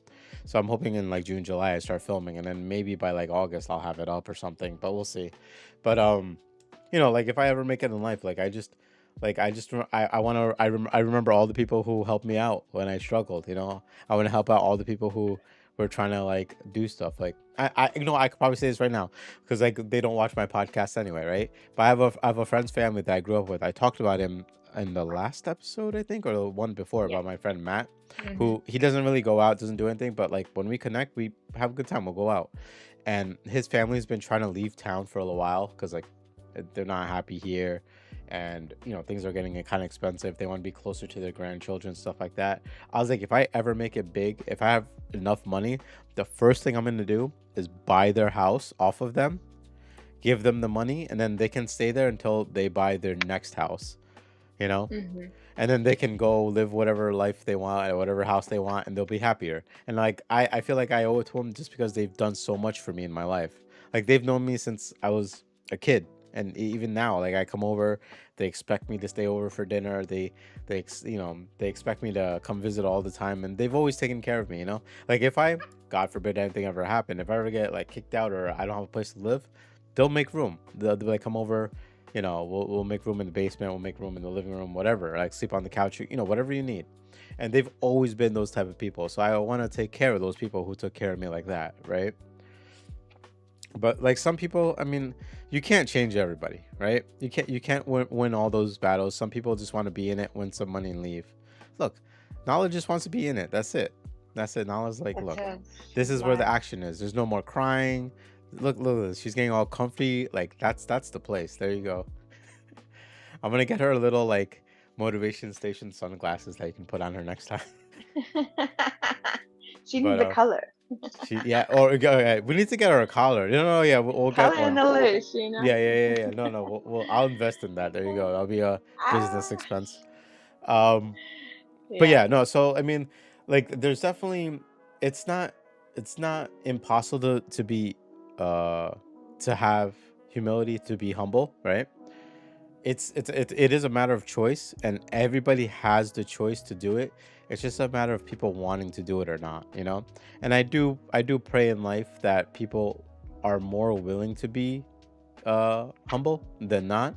Speaker 1: So I'm hoping in like June, July I start filming, and then maybe by like August I'll have it up or something. But we'll see. But like if I ever make it in life, I want to I remember all the people who helped me out when I struggled. I want to help out all the people who were trying to like do stuff. Like I could probably say this right now because like they don't watch my podcast anyway, right? But I have a friend's family that I grew up with. I talked about him in the last episode, I think, or the one before
Speaker 2: Yeah.
Speaker 1: about my friend Matt,
Speaker 2: Mm-hmm.
Speaker 1: who he doesn't really go out, doesn't do anything, but like when we connect, we have a good time. We'll go out, and his family's been trying to leave town for a little while because like they're not happy here, and things are getting kind of expensive. They want to be closer to their grandchildren, stuff like that. I was like, if I ever make it big, if I have enough money, the first thing I'm gonna do is buy their house off of them, give them the money, and then they can stay there until they buy their next house. You know,
Speaker 2: Mm-hmm.
Speaker 1: and then they can go live whatever life they want at whatever house they want and they'll be happier. And like I feel like I owe it to them just because they've done so much for me in my life. Like they've known me since I was a kid, and even now, like I come over, they expect me to stay over for dinner. They expect me to come visit all the time, and they've always taken care of me. Like if I, God forbid, anything ever happened, if I ever get like kicked out or I don't have a place to live, they'll make room. They'll like come over, we'll make room in the basement, we'll make room in the living room, whatever, like sleep on the couch, whatever you need. And they've always been those type of people, so I want to take care of those people who took care of me like that, right? But like some people, I mean, you can't change everybody, right? You can't win all those battles. Some people just want to be in it, win some money, and leave. Look, Nala just wants to be in it. That's it. Nala's like,
Speaker 2: That's
Speaker 1: look,
Speaker 2: it.
Speaker 1: this
Speaker 2: She's
Speaker 1: is where the
Speaker 2: like,
Speaker 1: action is. There's no more crying. Look at this. She's getting all comfy. Like that's the place. There you go. I'm gonna get her a little like motivation station sunglasses that you can put on her next time.
Speaker 2: she
Speaker 1: But
Speaker 2: needs a color.
Speaker 1: she yeah. Or we need to get her a collar. No, yeah, we'll get
Speaker 2: Color and
Speaker 1: one.
Speaker 2: a leash, you know?
Speaker 1: Yeah. No, no. I'll invest in that. There you go. That'll be a business
Speaker 2: Ah,
Speaker 1: expense. Um, but
Speaker 2: yeah.
Speaker 1: yeah, no. So I mean, like, there's definitely it's not it's not impossible to be uh to have humility, to be humble, right? It is a matter of choice, and everybody has the choice to do it. It's just a matter of people wanting to do it or not. And I do pray in life that people are more willing to be humble than not.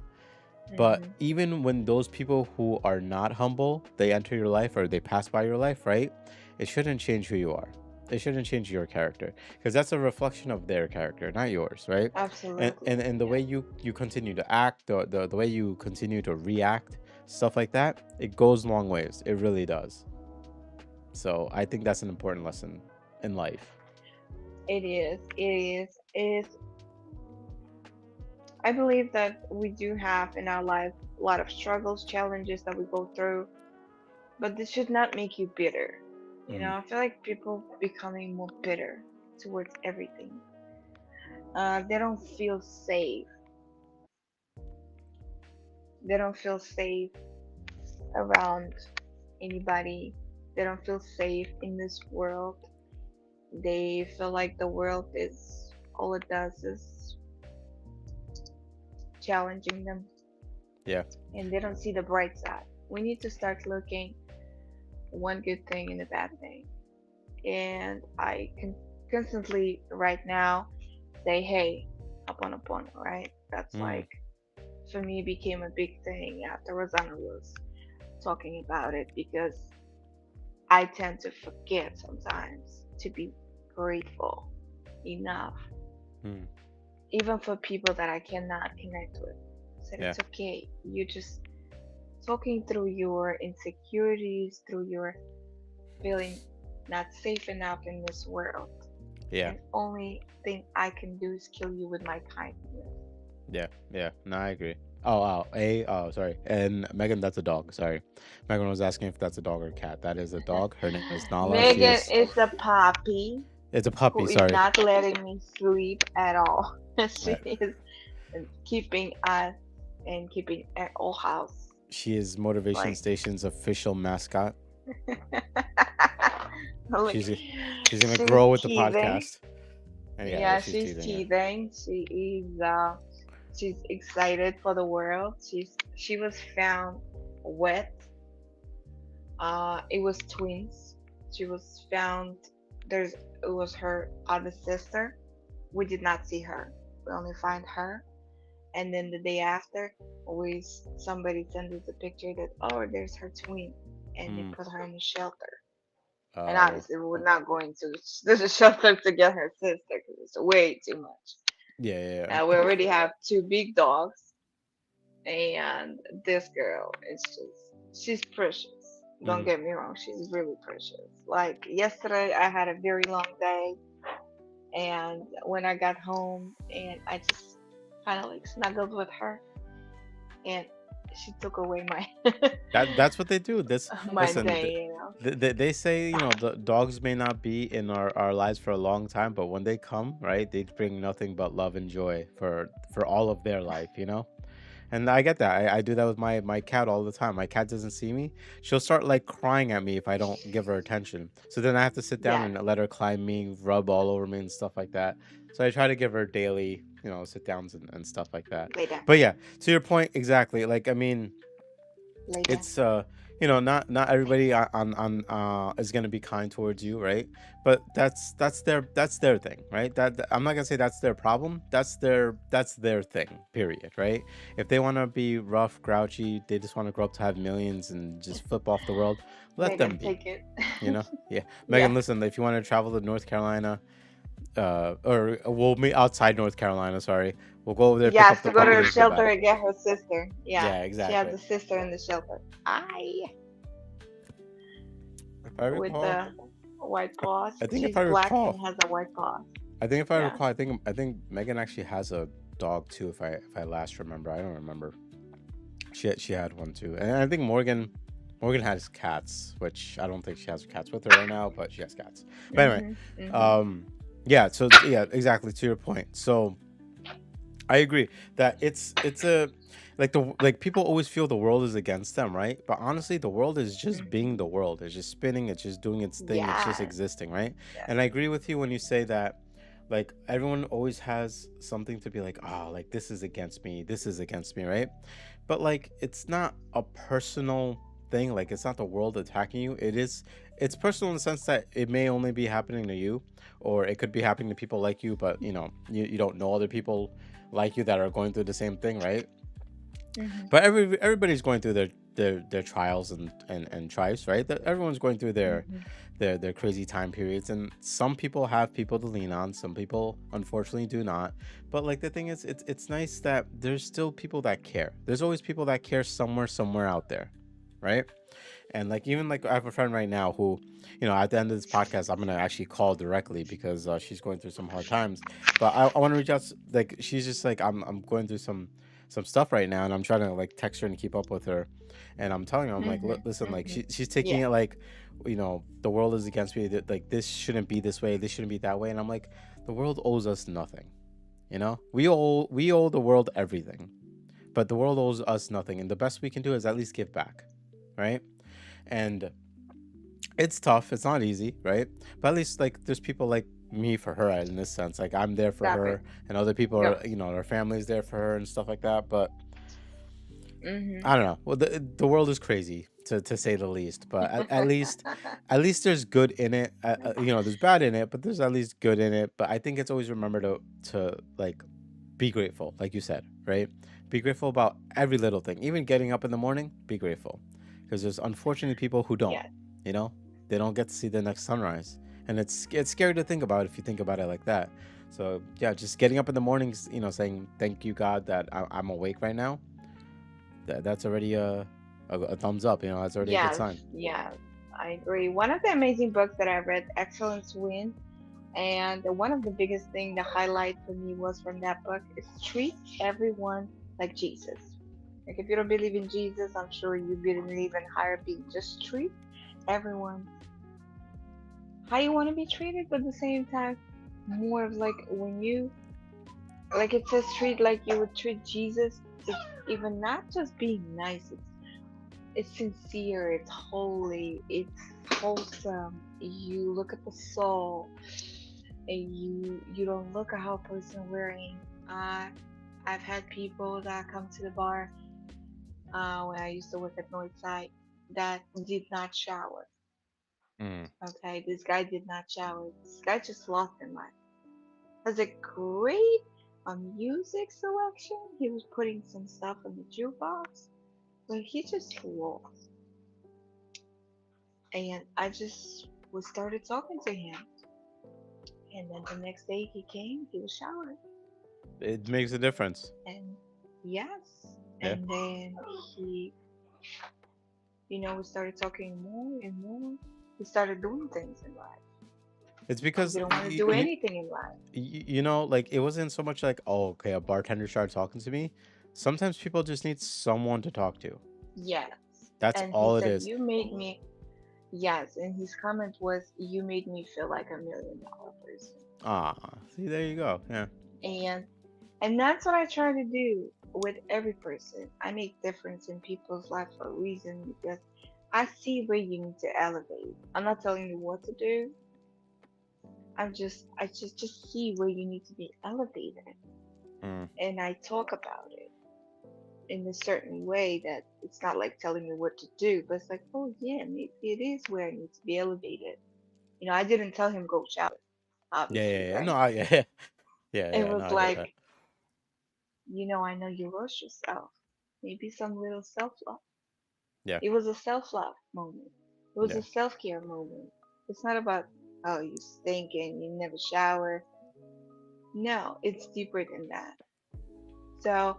Speaker 1: But
Speaker 2: Mm-hmm.
Speaker 1: even when those people who are not humble, they enter your life or they pass by your life, right? It shouldn't change who you are. It shouldn't change your character because that's a reflection of their character, not yours, right? And
Speaker 2: Absolutely.
Speaker 1: and, and the
Speaker 2: Yeah.
Speaker 1: way you continue to act, the way you continue to react, stuff like that, it goes long ways. It really does. So I think that's an important lesson in life.
Speaker 2: It is. It is. It is. I believe that we do have in our life a lot of struggles, challenges that we go through, but this should not make you bitter.
Speaker 1: Mm,
Speaker 2: I feel like people becoming more bitter towards everything. They don't feel safe. They don't feel safe around anybody. They don't feel safe in this world. They feel like the world is all it does is challenging them,
Speaker 1: yeah.
Speaker 2: and they don't see the bright side. We need to start looking one good thing and a bad thing. And I can constantly right now say, hey, upon, right? That's
Speaker 1: Mm,
Speaker 2: like, for me, became a big thing after Rosanna was talking about it because I tend to forget sometimes to be grateful enough,
Speaker 1: mm,
Speaker 2: even for people that I cannot connect with. I said,
Speaker 1: yeah.
Speaker 2: it's okay. You just talking through your insecurities, through your feeling not safe enough in this world.
Speaker 1: Yeah.
Speaker 2: And only thing I can do is kill you with my kindness.
Speaker 1: Yeah. Yeah. No, I agree. Oh, sorry. And Megan, that's a dog. Sorry. Megan was asking if that's a dog or a cat. That is a dog. Her name is Nala. She
Speaker 2: Megan
Speaker 1: is.
Speaker 2: is a puppy
Speaker 1: It's a puppy.
Speaker 2: who is
Speaker 1: Sorry.
Speaker 2: not letting me sleep at all. She
Speaker 1: Right.
Speaker 2: is keeping us and keeping our whole house
Speaker 1: She is Motivation
Speaker 2: like
Speaker 1: Station's official mascot.
Speaker 2: look,
Speaker 1: She's she's gonna
Speaker 2: she's
Speaker 1: grow with the
Speaker 2: teething.
Speaker 1: podcast. And yeah,
Speaker 2: Yeah,
Speaker 1: she's
Speaker 2: she's
Speaker 1: teething. Yeah.
Speaker 2: teething. She's excited for the world. She was found wet. It was twins. She was found. There's it was her other sister. We did not see her. We only find her. And then the day after, somebody sent us a picture that, oh, there's her twin, and they
Speaker 1: Hmm.
Speaker 2: put her in the shelter. And
Speaker 1: Oh.
Speaker 2: obviously, we were not going to the shelter to get her sister because it's way too much.
Speaker 1: Yeah. Yeah.
Speaker 2: We already have two big dogs, and this girl is she's precious.
Speaker 1: Yeah.
Speaker 2: Don't get me wrong, she's really precious. Like yesterday, I had a very long day, and when I got home, and I just kind of like snuggled with her, and she took away my
Speaker 1: That's what they do. This
Speaker 2: my
Speaker 1: listen.
Speaker 2: day, you know.
Speaker 1: They say the dogs may not be in our lives for a long time, but when they come, right, they bring nothing but love and joy for all of their life. And I get that. I do that with my cat all the time. My cat doesn't see me. She'll start like crying at me if I don't give her attention. So then I have to sit down
Speaker 2: Yes,
Speaker 1: and let her climb me, rub all over me and stuff like that. So I try to give her daily, sit downs and stuff like that.
Speaker 2: lay down,
Speaker 1: But yeah, to your point exactly. Like I mean,
Speaker 2: lay down.
Speaker 1: it's not everybody is gonna be kind towards you, right? But that's their thing, right? I'm not gonna say that's their problem. That's their thing, period, right? If they want to be rough, grouchy, they just want to grow up to have millions and just flip off the world, let them
Speaker 2: Megan,
Speaker 1: be.
Speaker 2: take it.
Speaker 1: Yeah.
Speaker 2: Yeah,
Speaker 1: Megan, listen, if you want to travel to North Carolina, or we'll meet outside North Carolina, sorry, we'll go over there, pick up
Speaker 2: yes,
Speaker 1: the
Speaker 2: to go to
Speaker 1: puppy
Speaker 2: the
Speaker 1: and come
Speaker 2: shelter
Speaker 1: back.
Speaker 2: and get her sister. Yeah,
Speaker 1: Yeah,
Speaker 2: she has
Speaker 1: exactly.
Speaker 2: a sister in the shelter. I
Speaker 1: If I
Speaker 2: with
Speaker 1: recall,
Speaker 2: the white paws.
Speaker 1: I think if
Speaker 2: She's
Speaker 1: I
Speaker 2: black and
Speaker 1: recall,
Speaker 2: has a white paw.
Speaker 1: I think if I
Speaker 2: Yeah.
Speaker 1: recall, I think Megan actually has a dog too. If I last remember, I don't remember. She had one too, and I think Morgan has cats, which I don't think she has cats with her right now, but she has cats. But anyway,
Speaker 2: Mhm. Mhm.
Speaker 1: um, yeah. So yeah, exactly to your point. So I agree that it's a like people always feel the world is against them, right? But honestly, the world is just being
Speaker 2: Mhm.
Speaker 1: the world. It's just spinning. It's just doing its thing. It's just
Speaker 2: Yes.
Speaker 1: existing, right?
Speaker 2: Yes.
Speaker 1: And I agree with you when you say that, like everyone always has something to be like, oh, like this is against me. This is against me, right? But like it's not a personal thing. Like it's not the world attacking you. It's personal in the sense that it may only be happening to you, or it could be happening to people like you, but you don't know other people like you that are going through the same thing, right?
Speaker 2: Mhm.
Speaker 1: But everybody's going through their trials and tries, right? Everyone's going through their
Speaker 2: Mhm.
Speaker 1: their crazy time periods, and some people have people to lean on, some people unfortunately do not. But like the thing is, it's nice that there's still people that care. There's always people that care somewhere out there, right? And like even like I have a friend right now who, at the end of this podcast, I'm gonna actually call directly because she's going through some hard times. But I want to reach out. Like she's just like I'm going through some stuff right now, and I'm trying to like text her and keep up with her. And I'm telling her, I'm like,
Speaker 2: Mhm.
Speaker 1: Listen, like
Speaker 2: Mhm.
Speaker 1: she's taking
Speaker 2: Yeah.
Speaker 1: it like, the world is against me. Like this shouldn't be this way. This shouldn't be that way. And I'm like, the world owes us nothing. We owe the world everything, but the world owes us nothing. And the best we can do is at least give back, right? And it's tough. It's not easy, right? But at least like there's people like me for her in this sense. Like I'm there for
Speaker 2: Stop it.
Speaker 1: her, and other people
Speaker 2: Go.
Speaker 1: are, her family's there for her and stuff like that. But
Speaker 2: Mhm.
Speaker 1: I don't know. Well, the world is crazy to say the least. But at least there's good in it. There's bad in it, but there's at least good in it. But I think it's always remember to like be grateful, like you said, right? Be grateful about every little thing, even getting up in the morning. Be grateful, because there's unfortunately people who don't.
Speaker 2: Yes.
Speaker 1: You know, they don't get to see the next sunrise, and it's scary to think about if you think about it like that. So yeah, just getting up in the mornings, saying thank you God that I'm awake right now. That's already a thumbs up. That's already a good
Speaker 2: Yes.
Speaker 1: sign.
Speaker 2: Yes. I agree. One of the amazing books that I read, Excellence Win, and one of the biggest thing, the highlight for me was from that book is treat everyone like Jesus. Like if you don't believe in Jesus, I'm sure you believe in higher being. Just treat everyone how you want to be treated, but at the same time, more of like when you like it says treat like you would treat Jesus. It's even not just being nice. It's sincere. It's holy. It's wholesome. You look at the soul, and you don't look at how a person wearing. Uh, I've had people that come to the bar when I used to work at Northside that did not shower.
Speaker 1: Mm.
Speaker 2: Okay, this guy did not shower. This guy just lost in life. Has a great music selection. He was putting some stuff in the jukebox, but he just lost. And I just we started talking to him, and then the next day he came. He was showered,
Speaker 1: It makes a difference.
Speaker 2: and yes,
Speaker 1: Yeah.
Speaker 2: and then he, we started talking more and more. We started doing things in life.
Speaker 1: It's
Speaker 2: He
Speaker 1: because
Speaker 2: didn't want to do anything in life.
Speaker 1: like it wasn't so much like, oh, okay, a bartender started talking to me. Sometimes people just need someone to talk to.
Speaker 2: Yes,
Speaker 1: That's
Speaker 2: and he
Speaker 1: all it
Speaker 2: said,
Speaker 1: is.
Speaker 2: "You made me." Yes, and his comment was, "You made me feel like $1 million person."
Speaker 1: Ah, see, there you go. Yeah.
Speaker 2: And that's what I try to do with every person. I make difference in people's life for a reason because I see where you need to elevate. I'm not telling you what to do. I just see where you need to be elevated,
Speaker 1: Mm.
Speaker 2: and I talk about it in a certain way that it's not like telling me what to do, but it's like, oh yeah, maybe it is where I need to be elevated. I didn't tell him go shower,
Speaker 1: Yeah,
Speaker 2: obviously,
Speaker 1: yeah, yeah. No,
Speaker 2: right?
Speaker 1: yeah, yeah, yeah,
Speaker 2: It
Speaker 1: yeah. No,
Speaker 2: was
Speaker 1: I get that.
Speaker 2: like, I know you lost yourself. Maybe some little self love.
Speaker 1: Yeah,
Speaker 2: It was a self love moment. It was
Speaker 1: yeah,
Speaker 2: a self care moment. It's not about, oh, you stink and you never shower. No, it's deeper than that. So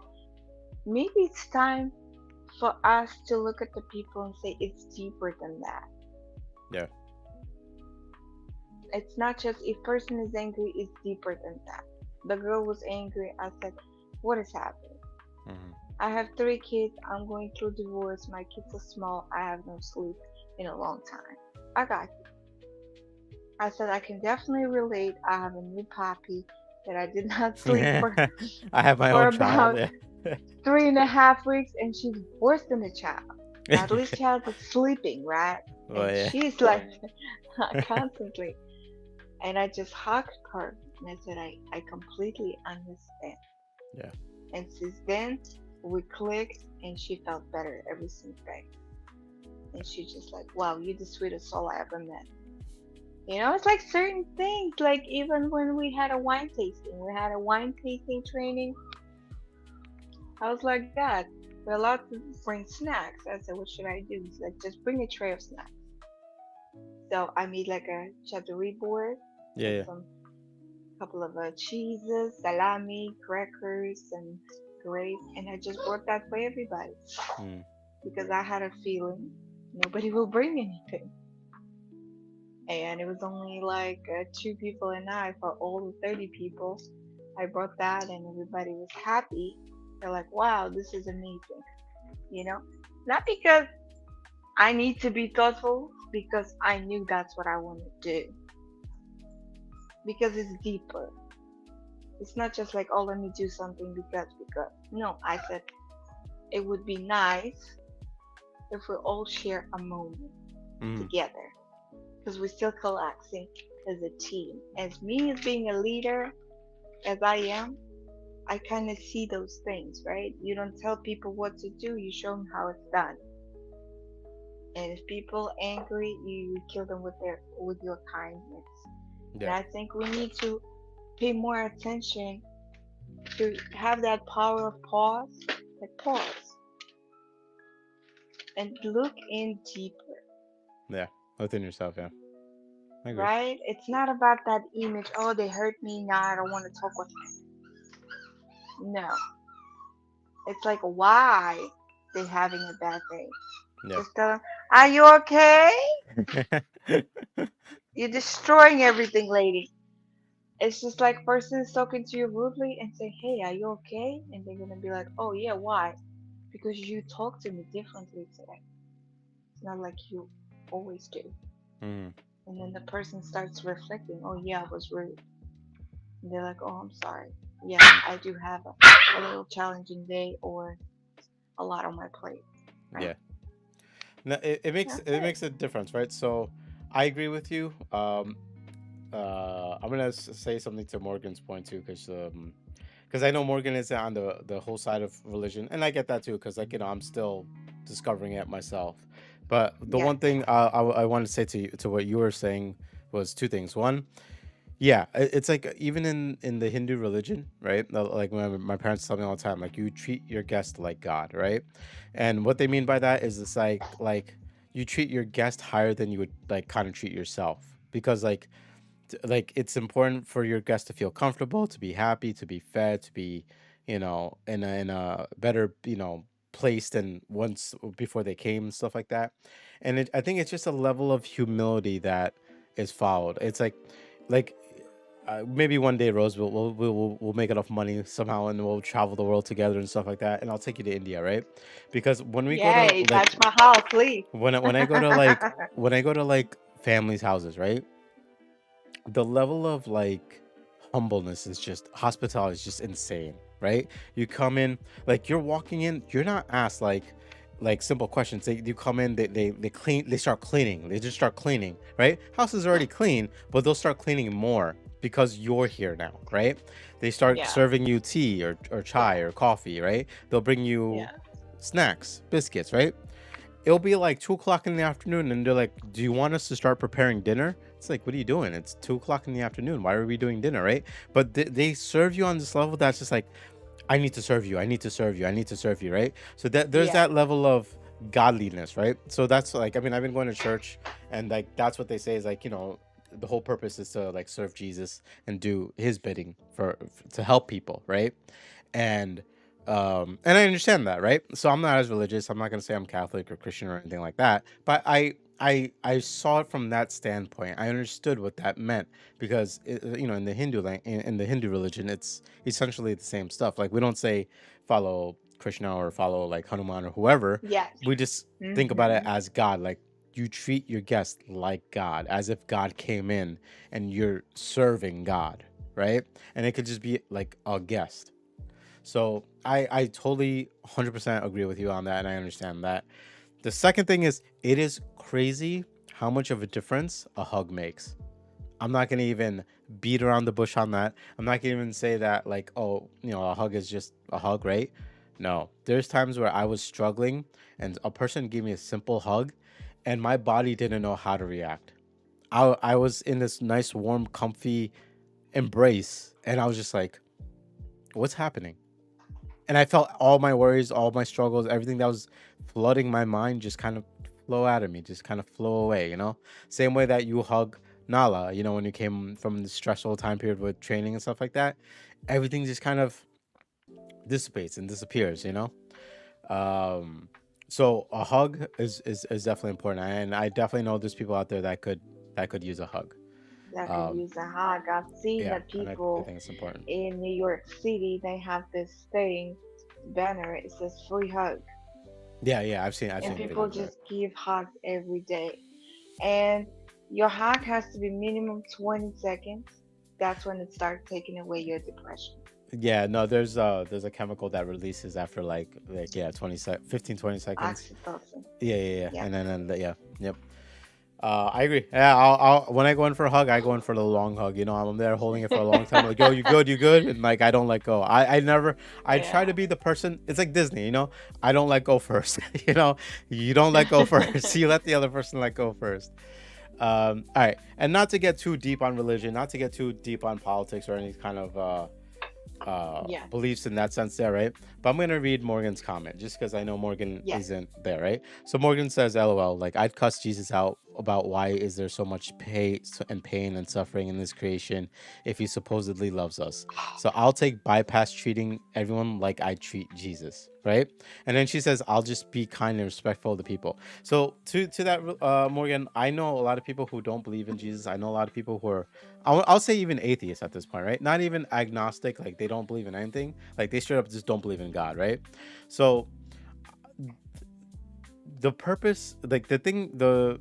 Speaker 2: maybe it's time for us to look at the people and say it's deeper than that.
Speaker 1: yeah.
Speaker 2: It's not just if person is angry, it's deeper than that. The girl was angry. I said, what is happening?
Speaker 1: Hmm.
Speaker 2: I have 3 kids. I'm going through divorce. My kids are small. I have no sleep in a long time. I got you. I said I can definitely relate. I have a new puppy that I did not sleep for
Speaker 1: I have my
Speaker 2: for
Speaker 1: own child.
Speaker 2: about
Speaker 1: Yeah.
Speaker 2: 3.5 weeks, and she's worse than a child. At least child is sleeping, right?
Speaker 1: Well,
Speaker 2: And
Speaker 1: yeah,
Speaker 2: she's like constantly. And I just hugged her and I said, I completely understand.
Speaker 1: yeah,
Speaker 2: And since then, we clicked and she felt better every single day. And she's just like, wow, you're the sweetest soul I ever met. It's like certain things, like even when we had a wine tasting training. I was like, Dad, we're allowed to bring snacks. I said, what should I do? He's like, just bring a tray of snacks. So I made like a charcuterie board
Speaker 1: yeah,
Speaker 2: with
Speaker 1: yeah.
Speaker 2: some couple of cheeses, salami, crackers, and grapes, and I just brought that for everybody
Speaker 1: Mm.
Speaker 2: because I had a feeling nobody will bring anything. And it was only like 2 people and I for all the 30 people. I brought that and everybody was happy. They're like, wow, this is amazing. You know, not because I need to be thoughtful, because I knew that's what I want to do. Because it's deeper. It's not just like, oh, let me do something because. No, I said it would be nice if we all share a moment
Speaker 1: Mm.
Speaker 2: together because we're still collapsing as a team. As me as being a leader, as I am, I kind of see those things, right? You don't tell people what to do, you show them how it's done. And if people are angry, you kill them with your kindness. And
Speaker 1: Yeah.
Speaker 2: I think we need to pay more attention to have that power of pause, like pause and look in deeper,
Speaker 1: Yeah. Within yourself. Yeah. I agree.
Speaker 2: right? It's not about that image, oh, they hurt me, now I don't want to talk with them. No. It's like, why they having a bad day?
Speaker 1: Yeah.
Speaker 2: Just tell them, are you okay? You're destroying everything, lady. It's just like person is talking to you rudely and say, "Hey, are you okay?" And they're gonna be like, "Oh yeah, why?" Because you talk to me differently today. It's not like you always do.
Speaker 1: Mm,
Speaker 2: And then the person starts reflecting, "Oh yeah, I was rude." And they're like, "Oh, I'm sorry. Yeah,
Speaker 1: mm,
Speaker 2: I do have a little challenging day or a lot on my plate." Right?
Speaker 1: yeah. No,
Speaker 2: That's
Speaker 1: it
Speaker 2: it.
Speaker 1: makes a difference, right? So I agree with you. I'm gonna say something to Morgan's point too, because I know Morgan is on the whole side of religion, and I get that too, because like I'm still discovering it myself. But the
Speaker 2: Yes.
Speaker 1: one thing I want to say to you, to what you were saying was two things. One, yeah, it's like even in the Hindu religion, right? Like my parents tell me all the time, like you treat your guest like God, right? And what they mean by that is it's like you treat your guest higher than you would like kind of treat yourself, because like it's important for your guests to feel comfortable, to be happy, to be fed, to be, in a better, place than once before they came and stuff like that. And I think it's just a level of humility that is followed. It's like maybe one day, Rose, we'll make enough money somehow, and we'll travel the world together and stuff like that. And I'll take you to India, right? Because when we go to
Speaker 2: Yay,
Speaker 1: like
Speaker 2: Taj Mahal, please.
Speaker 1: when I go to like when I go to like families' houses, right? The level of like humbleness is just hospitality is just insane, right? You come in, like you're walking in, you're not asked like simple questions. You come in, they clean, they start cleaning, they just start cleaning, right? House is already clean, but they'll start cleaning more because you're here now, right? They start
Speaker 2: Yeah,
Speaker 1: serving you tea or chai or coffee, right? They'll bring you
Speaker 2: yeah,
Speaker 1: snacks, biscuits, right? It'll be like 2 o'clock in the afternoon, and they're like, "Do you want us to start preparing dinner?" It's like, "What are you doing? It's 2 o'clock in the afternoon. Why are we doing dinner, right?" But they serve you on this level that's just like, "I need to serve you. I need to serve you. I need to serve you," right? So that there's
Speaker 2: yeah,
Speaker 1: that level of godliness, right? So that's like, I mean, I've been going to church, and like that's what they say is like, the whole purpose is to like serve Jesus and do His bidding to help people, right? And and I understand that, right? So I'm not as religious. I'm not going to say I'm Catholic or Christian or anything like that, but I saw it from that standpoint. I understood what that meant, because in the in the Hindu religion, it's essentially the same stuff. Like we don't say follow Krishna or follow like Hanuman or whoever.
Speaker 2: yes.
Speaker 1: We just think about it
Speaker 2: Mhm.
Speaker 1: as God. Like you treat your guest like God, as if God came in and you're serving God, right? And it could just be like a guest. So I totally 100% agree with you on that, and I understand that. The second thing is, it is crazy how much of a difference a hug makes. I'm not gonna even beat around the bush on that. I'm not gonna even say that like, oh, a hug is just a hug, right? No, there's times where I was struggling, and a person gave me a simple hug, and my body didn't know how to react. I was in this nice, warm, comfy embrace, and I was just like, what's happening? And I felt all my worries, all my struggles, everything that was flooding my mind just kind of flow out of me, just kind of flow away. Same way that you hug Nala, when you came from the stressful time period with training and stuff like that, everything just kind of dissipates and disappears. Um, so a hug is definitely important, and I definitely know there's people out there that could use a hug.
Speaker 2: That could
Speaker 1: Um,
Speaker 2: use a hug. I've seen
Speaker 1: yeah,
Speaker 2: that
Speaker 1: and I
Speaker 2: people
Speaker 1: think it's important.
Speaker 2: in New York City they have this thing banner. It says free hug,
Speaker 1: Yeah, yeah, I've
Speaker 2: and
Speaker 1: seen
Speaker 2: people
Speaker 1: videos of it.
Speaker 2: just give hugs every day. And your hug has to be minimum 20 seconds. That's when it starts taking away your depression.
Speaker 1: Yeah, no, there's a chemical that releases after like yeah, 15 20 seconds.
Speaker 2: Oxytocin.
Speaker 1: Yeah, yeah, yeah.
Speaker 2: Yeah.
Speaker 1: And then yeah, yep. I agree. Yeah, I'll when I go in for a hug, I go in for the long hug. I'm there holding it for a long time. Like, yo, you good? You good? And like, I don't let go. I never. I try
Speaker 2: Yeah.
Speaker 1: to be the person. It's like Disney. I don't let go first. You don't let go first. You let the other person let go first. All right, and not to get too deep on religion, not to get too deep on politics or any kind of
Speaker 2: Yes.
Speaker 1: beliefs in that sense there, right? But I'm gonna read Morgan's comment just because I know Morgan
Speaker 2: Yes.
Speaker 1: isn't there, right? So Morgan says, "LOL, like I'd cuss Jesus out about why is there so much and pain and suffering in this creation if he supposedly loves us. So I'll take bypass treating everyone like I treat Jesus, right? And then she says, I'll just be kind and respectful to people. So to that, Morgan, I know a lot of people who don't believe in Jesus. I know a lot of people who are, I'll say even atheists at this point, right? Not even agnostic, like they don't believe in anything, like they straight up just don't believe in God, right? So the purpose, like the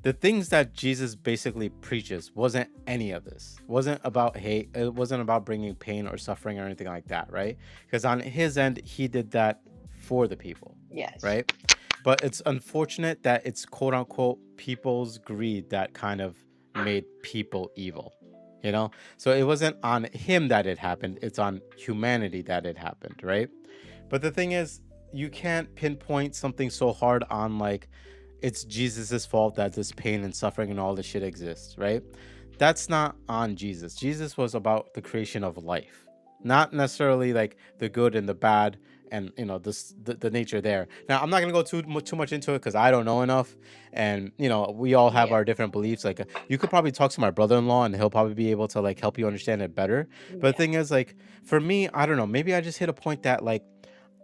Speaker 1: the things that Jesus basically preaches wasn't any of this. Wasn't about hate. It wasn't about bringing pain or suffering or anything like that, right? Because on his end, he did that for the people,
Speaker 2: Yes.
Speaker 1: right? But it's unfortunate that it's quote unquote people's greed that kind of made people evil, you know? So it wasn't on him that it happened, it's on humanity that it happened, right? But the thing is, you can't pinpoint something so hard on like it's Jesus's fault that this pain and suffering and all this shit exists, right? That's not on Jesus. Jesus was about the creation of life, not necessarily like the good and the bad and this the nature there. Now I'm not gonna go too much into it because I don't know enough, and we all have
Speaker 2: Yeah.
Speaker 1: our different beliefs. Like you could probably talk to my brother-in-law and he'll probably be able to like help you understand it better. But the
Speaker 2: Yeah.
Speaker 1: thing is, like for me, I don't know. Maybe I just hit a point that like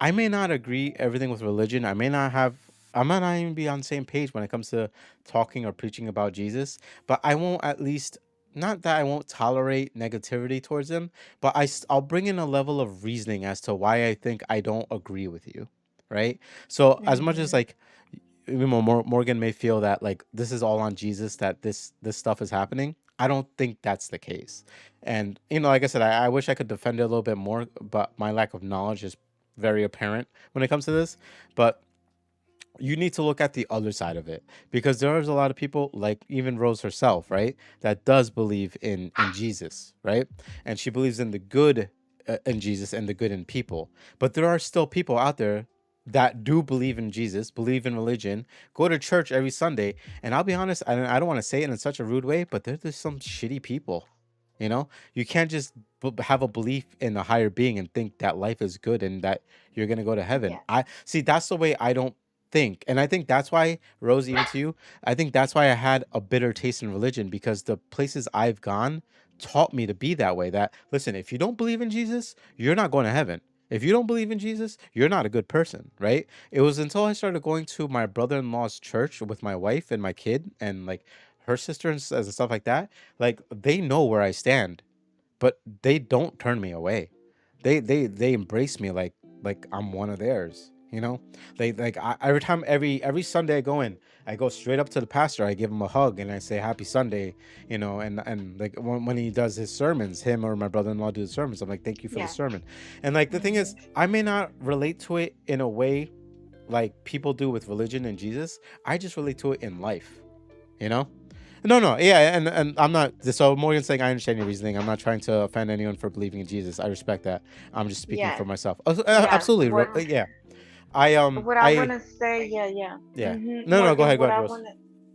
Speaker 1: I may not agree everything with religion. I might not even be on the same page when it comes to talking or preaching about Jesus, but I won't at least not that I won't tolerate negativity towards him, but I'll bring in a level of reasoning as to why I think I don't agree with you, right? So as much as
Speaker 2: Mhm.
Speaker 1: like Morgan may feel that like this is all on Jesus that this stuff is happening. I don't think that's the case. And like I said, I wish I could defend it a little bit more, but my lack of knowledge is very apparent when it comes to this. But you need to look at the other side of it because there's a lot of people like even Rose herself, right, that does believe in Jesus, right? And she believes in the good in Jesus and the good in people. But there are still people out there that do believe in Jesus, believe in religion, go to church every Sunday, and I'll be honest, I don't want to say it in such a rude way, but there's just some shitty people. You can't just have a belief in a higher being and think that life is good and that you're gonna go to heaven.
Speaker 2: Yeah.
Speaker 1: I see that's the way I don't think. And I think that's why, Rose, even to you, I think that's why I had a bitter taste in religion because the places I've gone taught me to be that way. That, listen, if you don't believe in Jesus, you're not going to heaven. If you don't believe in Jesus, you're not a good person, right? It was until I started going to my brother in law's church with my wife and my kid and like her sister and stuff like that. Like, they know where I stand, but they don't turn me away. They embrace me like I'm one of theirs. Every time every Sunday I go in, I go straight up to the pastor. I give him a hug and I say Happy Sunday. And like when he does his sermons, him or my brother-in-law do the sermons. I'm like, thank you for the
Speaker 2: Yeah.
Speaker 1: sermon. And like the thing is,
Speaker 2: Mhm.
Speaker 1: I may not relate to it in a way like people do with religion and Jesus. I just relate to it in life. You know? No, yeah, and I'm not. So Morgan's saying I understand your reasoning. I'm not trying to offend anyone for believing in Jesus. I respect that. I'm just speaking for
Speaker 2: Yes.
Speaker 1: myself.
Speaker 2: Yes.
Speaker 1: Absolutely, yeah.
Speaker 2: What I wanna say, yeah, yeah.
Speaker 1: Yeah. No, no,
Speaker 2: Morgan,
Speaker 1: go
Speaker 2: what
Speaker 1: ahead,
Speaker 2: I
Speaker 1: Rose.
Speaker 2: wanna,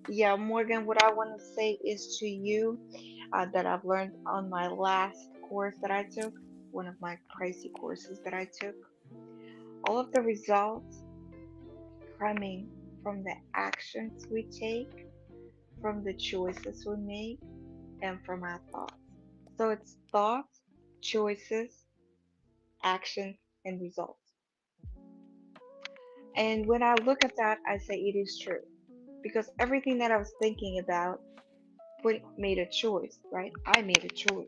Speaker 2: yeah, Morgan, what I wanna say is to you, that I've learned on my last course that I took, one of my crazy courses that I took. All of the results coming from the actions we take, from the choices we make, and from our thoughts. So it's thoughts, choices, actions, and results. And when I look at that, I say it is true. Because everything that I was thinking about made a choice, right? I made a choice.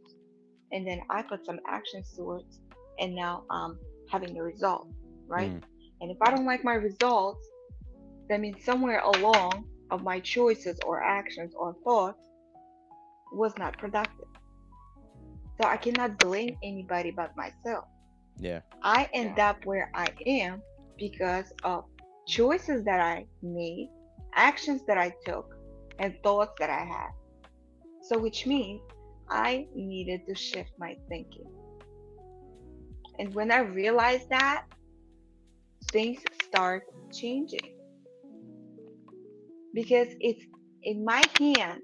Speaker 2: And then I put some actions towards, and now I'm having the result, right?
Speaker 1: Mm,
Speaker 2: And if I don't like my results, that means somewhere along of my choices or actions or thoughts was not productive. So I cannot blame anybody but myself.
Speaker 1: yeah.
Speaker 2: I end up where I am because of choices that I made, actions that I took, and thoughts that I had. So, which means I needed to shift my thinking. And when I realized that, things start changing because it's in my hands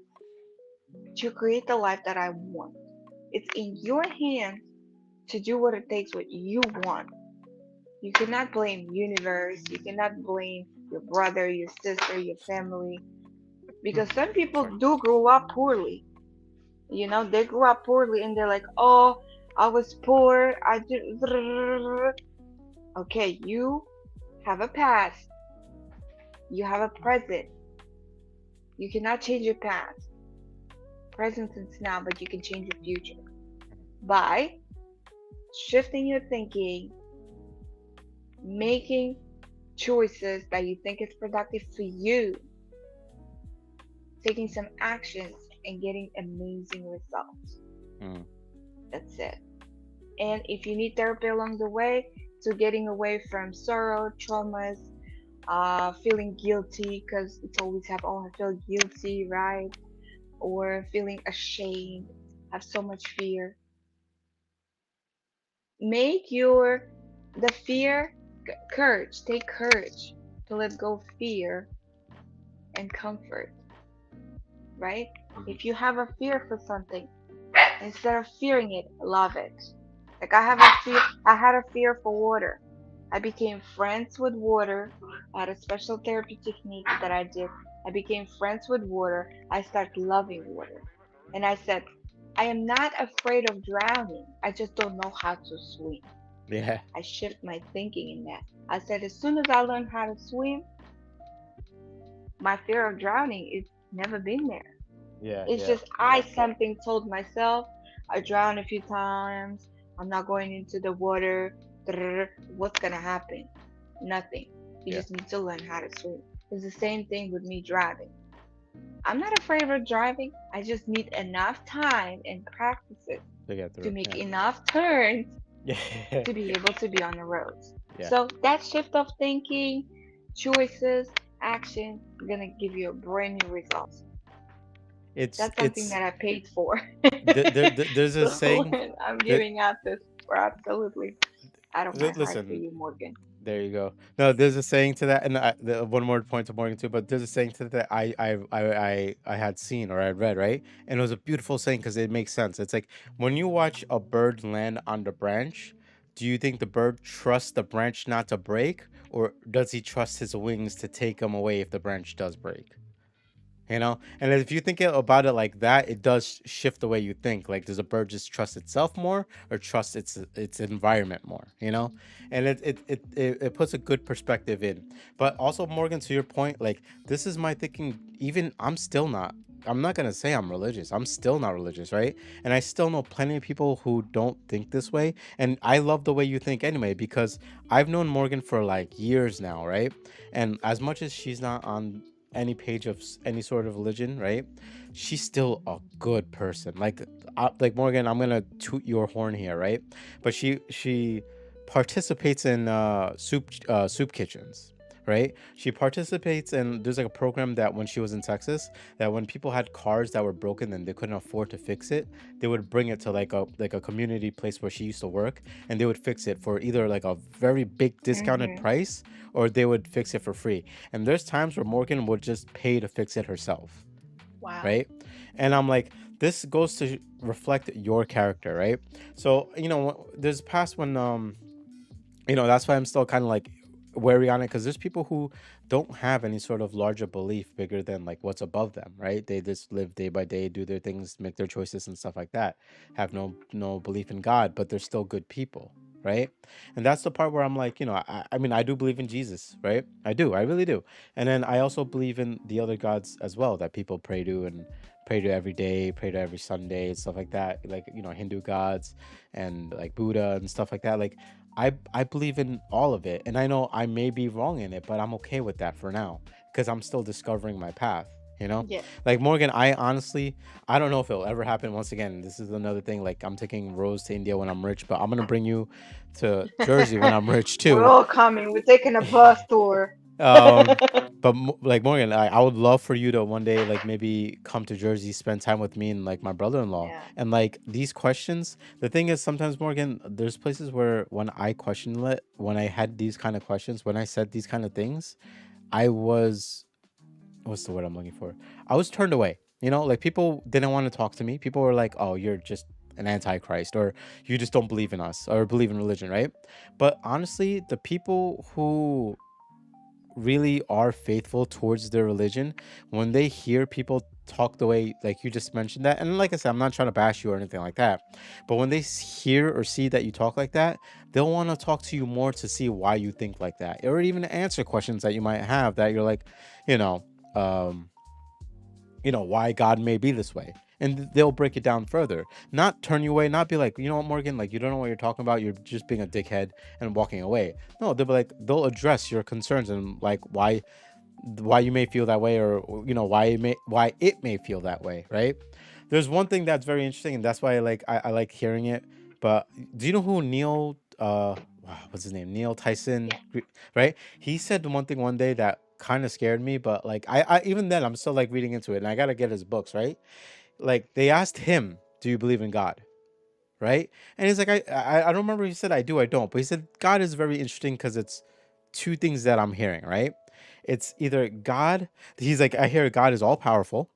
Speaker 2: to create the life that I want. It's in your hands to do what it takes what you want. You cannot blame universe, you cannot blame your brother, your sister, your family.
Speaker 1: Hmm.
Speaker 2: Because some people
Speaker 1: Sure.
Speaker 2: do grow up poorly. They grew up poorly and they're like, oh, I was poor. I did. Okay, you have a past. You have a present. You cannot change your past. Present is now, but you can change your future by shifting your thinking, making choices that you think is productive for you, taking some actions, and getting amazing results.
Speaker 1: Mm.
Speaker 2: That's it. And if you need therapy along the way, to getting away from sorrow, traumas, feeling guilty because it's always have, oh, I feel guilty, right? Or feeling ashamed, have so much fear. Make your the fear courage. Take courage to let go of fear and comfort, right?
Speaker 1: Hmm.
Speaker 2: If you have a fear for something, instead of fearing it, love it. Like I had a fear for water. I became friends with water. I had a special therapy technique that I did. I became friends with water. I started loving water. And I said, I am not afraid of drowning. I just don't know how to swim.
Speaker 1: Yeah.
Speaker 2: I shift my thinking in that. I said, as soon as I learn how to swim, my fear of drowning is never been there.
Speaker 1: Yeah.
Speaker 2: It's
Speaker 1: Yeah.
Speaker 2: just I something told myself I drowned a few times. I'm not going into the water. What's gonna happen? Nothing. You
Speaker 1: Yeah.
Speaker 2: just need to learn how to swim. It's the same thing with me driving. I'm not afraid of driving. I just need enough time and practices
Speaker 1: To get
Speaker 2: to
Speaker 1: through.
Speaker 2: make
Speaker 1: Yeah.
Speaker 2: enough turns
Speaker 1: Yeah.
Speaker 2: to be able to be on the roads.
Speaker 1: Yeah.
Speaker 2: So that shift of thinking, choices, action, gonna give you a brand new result.
Speaker 1: It's
Speaker 2: That's something
Speaker 1: it's
Speaker 2: that I paid for.
Speaker 1: there's a
Speaker 2: So
Speaker 1: saying
Speaker 2: I'm
Speaker 1: that
Speaker 2: giving out this for absolutely out of my heart for
Speaker 1: listen.
Speaker 2: you, Morgan.
Speaker 1: There you go. No, there's a saying to that, and one more point to Morgan too. But there's a saying to that I had seen or I had read, right, and it was a beautiful saying because it makes sense. It's like when you watch a bird land on the branch, do you think the bird trusts the branch not to break, or does he trust his wings to take him away if the branch does break? And if you think about it like that, it does shift the way you think. Like, does a bird just trust itself more or trust its environment more? And it puts a good perspective in. But also, Morgan, to your point, like, this is my thinking. Even I'm not gonna say I'm religious. I'm still not religious, right? And I still know plenty of people who don't think this way. And I love the way you think anyway, because I've known Morgan for like years now, right? And as much as she's not on any page of any sort of religion, right? She's still a good person. Like Morgan, I'm gonna toot your horn here, right? But she participates in soup kitchens, right? She participates in there's like a program that when she was in Texas, that when people had cars that were broken and they couldn't afford to fix it, they would bring it to like a community place where she used to work, and they would fix it for either like a very big discounted
Speaker 2: Mhm.
Speaker 1: price, or they would fix it for free. And there's times where Morgan would just pay to fix it herself,
Speaker 2: Wow.
Speaker 1: right? And I'm like, this goes to reflect your character, right? So, there's past when that's why I'm still kind of like wary on it, because there's people who don't have any sort of larger belief bigger than like what's above them, right? They just live day by day, do their things, make their choices and stuff like that, have no belief in God, but they're still good people, right? And that's the part where I'm like, I mean, I do believe in Jesus, right? I really do. And then I also believe in the other gods as well that people pray to, and pray to every day, pray to every Sunday and stuff like that, like Hindu gods and like Buddha and stuff like that. Like, I believe in all of it, and I know I may be wrong in it, but I'm okay with that for now because I'm still discovering my path.
Speaker 2: Yes.
Speaker 1: Like Morgan, I honestly, I don't know if it'll ever happen. Once again, this is another thing. Like, I'm taking Rose to India when I'm rich, but I'm gonna bring you to Jersey when I'm rich
Speaker 2: We're
Speaker 1: too.
Speaker 2: all coming. We're taking a bus tour.
Speaker 1: Um, but like Morgan, I would love for you to one day like maybe come to Jersey, spend time with me and like my brother-in-law.
Speaker 2: Yeah.
Speaker 1: And like these questions, the thing is sometimes, Morgan, there's places where when I had these kind of questions, when I said these kind of things, I was what's the word I'm looking for? I was turned away. Like people didn't want to talk to me. People were like, "Oh, you're just an antichrist, or you just don't believe in us or believe in religion," right? But honestly, the people who really are faithful towards their religion, when they hear people talk the way like you just mentioned that, and like I said, I'm not trying to bash you or anything like that, but when they hear or see that you talk like that, they'll want to talk to you more to see why you think like that, or even answer questions that you might have that you're like, you know, um, why God may be this way. And they'll break it down further, not turn you away, not be like, you know what, Morgan, like you don't know what you're talking about, you're just being a dickhead and walking away. No, they'll be like, they'll address your concerns and like why you may feel that way, or why it may feel that way, right? There's one thing that's very interesting, and that's why I like hearing it. But do you know who Neil wow, what's his name, Neil Tyson,
Speaker 2: Yeah.
Speaker 1: right? He said one thing one day that kind of scared me, but like I even then I'm still like reading into it, and I gotta get his books, right? Like they asked him, do you believe in God, right? And he's like, I don't remember if he said I do, I don't, but he said God is very interesting because it's two things that I'm hearing, right? It's either God, he's like, I hear God is all powerful,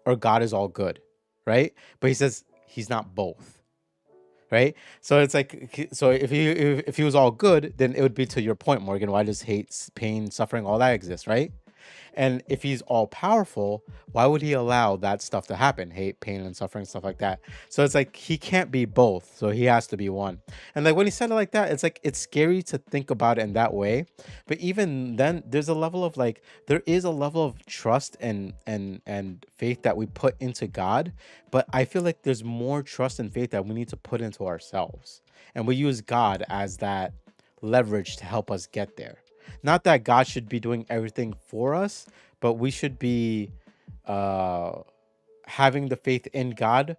Speaker 1: or God is all good, right? But he says he's not both, right? So it's like, so if he was all good, then it would be to your point, Morgan. Why does hate, pain, suffering, all that exist, right? And if he's all powerful, why would he allow that stuff to happen? Hate, pain, and suffering, stuff like that. So it's like he can't be both. So he has to be one. And like when he said it like that, it's like it's scary to think about it in that way. But even then, there's a level of like there is a level of trust and faith that we put into God. But I feel like there's more trust and faith that we need to put into ourselves. And we use God as that leverage to help us get there. Not that God should be doing everything for us, but we should be uh having the faith in God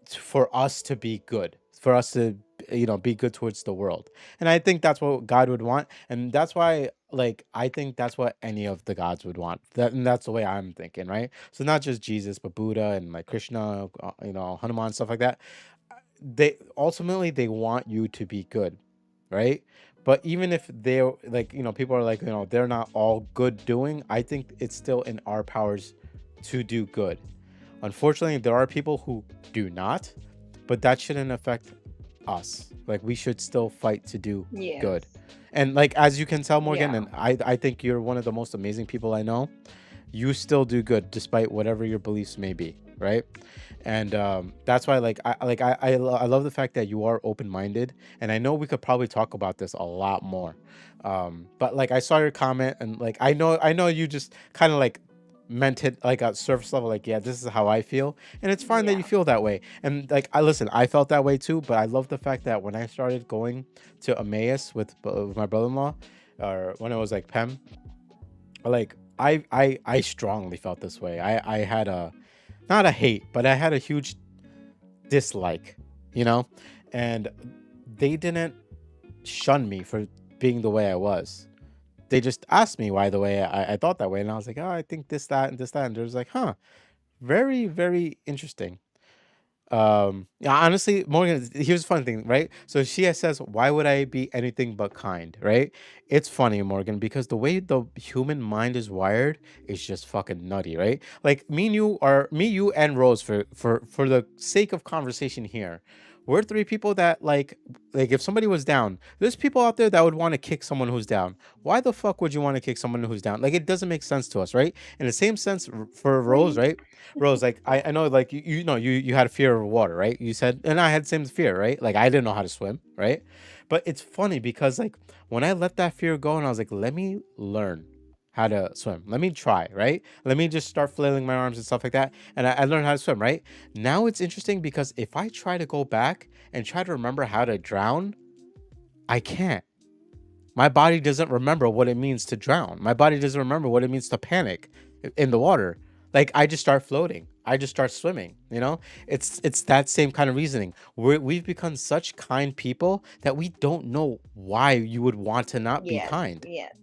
Speaker 1: for us to be good, for us to be good towards the world. And I think that's what God would want, and that's why like I think that's what any of the gods would want. And that's the way I'm thinking, right? So not just Jesus, but Buddha and like Krishna, Hanuman, stuff like that. They ultimately they want you to be good, right? But even if they're like, people are like, they're not all good doing, I think it's still in our powers to do good. Unfortunately, there are people who do not, but that shouldn't affect us. Like we should still fight to do good.
Speaker 2: Yes.
Speaker 1: And like as you can tell, Morgan,
Speaker 2: Yeah.
Speaker 1: and I think you're one of the most amazing people I know, you still do good despite whatever your beliefs may be, right? And that's why I love the fact that you are open-minded, and I know we could probably talk about this a lot more. But like I saw your comment, and like I know you just kind of like meant it like at surface level, like, yeah, this is how I feel, and it's fine that you
Speaker 2: Yeah.
Speaker 1: feel that way. And like I felt that way too, but I love the fact that when I started going to Emmaus with my brother-in-law, or when it was like Pem, like I strongly felt this way. I had a, not a hate, but I had a huge dislike, you know, and they didn't shun me for being the way I was. They just asked me why the way I thought that way, and I was like, oh, I think this, that, and this, that, and there's like, huh, very, very interesting. Yeah, honestly, Morgan, here's the funny thing, right? So she says, why would I be anything but kind, right? It's funny, Morgan, because the way the human mind is wired is just fucking nutty, right? Like me, you, and Rose, for the sake of conversation here, we're three people that like if somebody was down, there's people out there that would want to kick someone who's down. Why the fuck would you want to kick someone who's down? Like it doesn't make sense to us, right? In the same sense for Rose,
Speaker 2: Agree.
Speaker 1: right? Rose, like I know, like you had a fear of water, right? You said, and I had the same fear, right? Like I didn't know how to swim, right? But it's funny because like when I let that fear go and I was like, let me learn how to swim. Let me try, right? Let me just start flailing my arms and stuff like that. And I learned how to swim, right? Now it's interesting because if I try to go back and try to remember how to drown, I can't. My body doesn't remember what it means to drown. My body doesn't remember what it means to panic in the water. Like I just start floating. I just start swimming. It's that same kind of reasoning. We've become such kind people that we don't know why you would want to not be
Speaker 2: Yes.
Speaker 1: kind.
Speaker 2: Yes.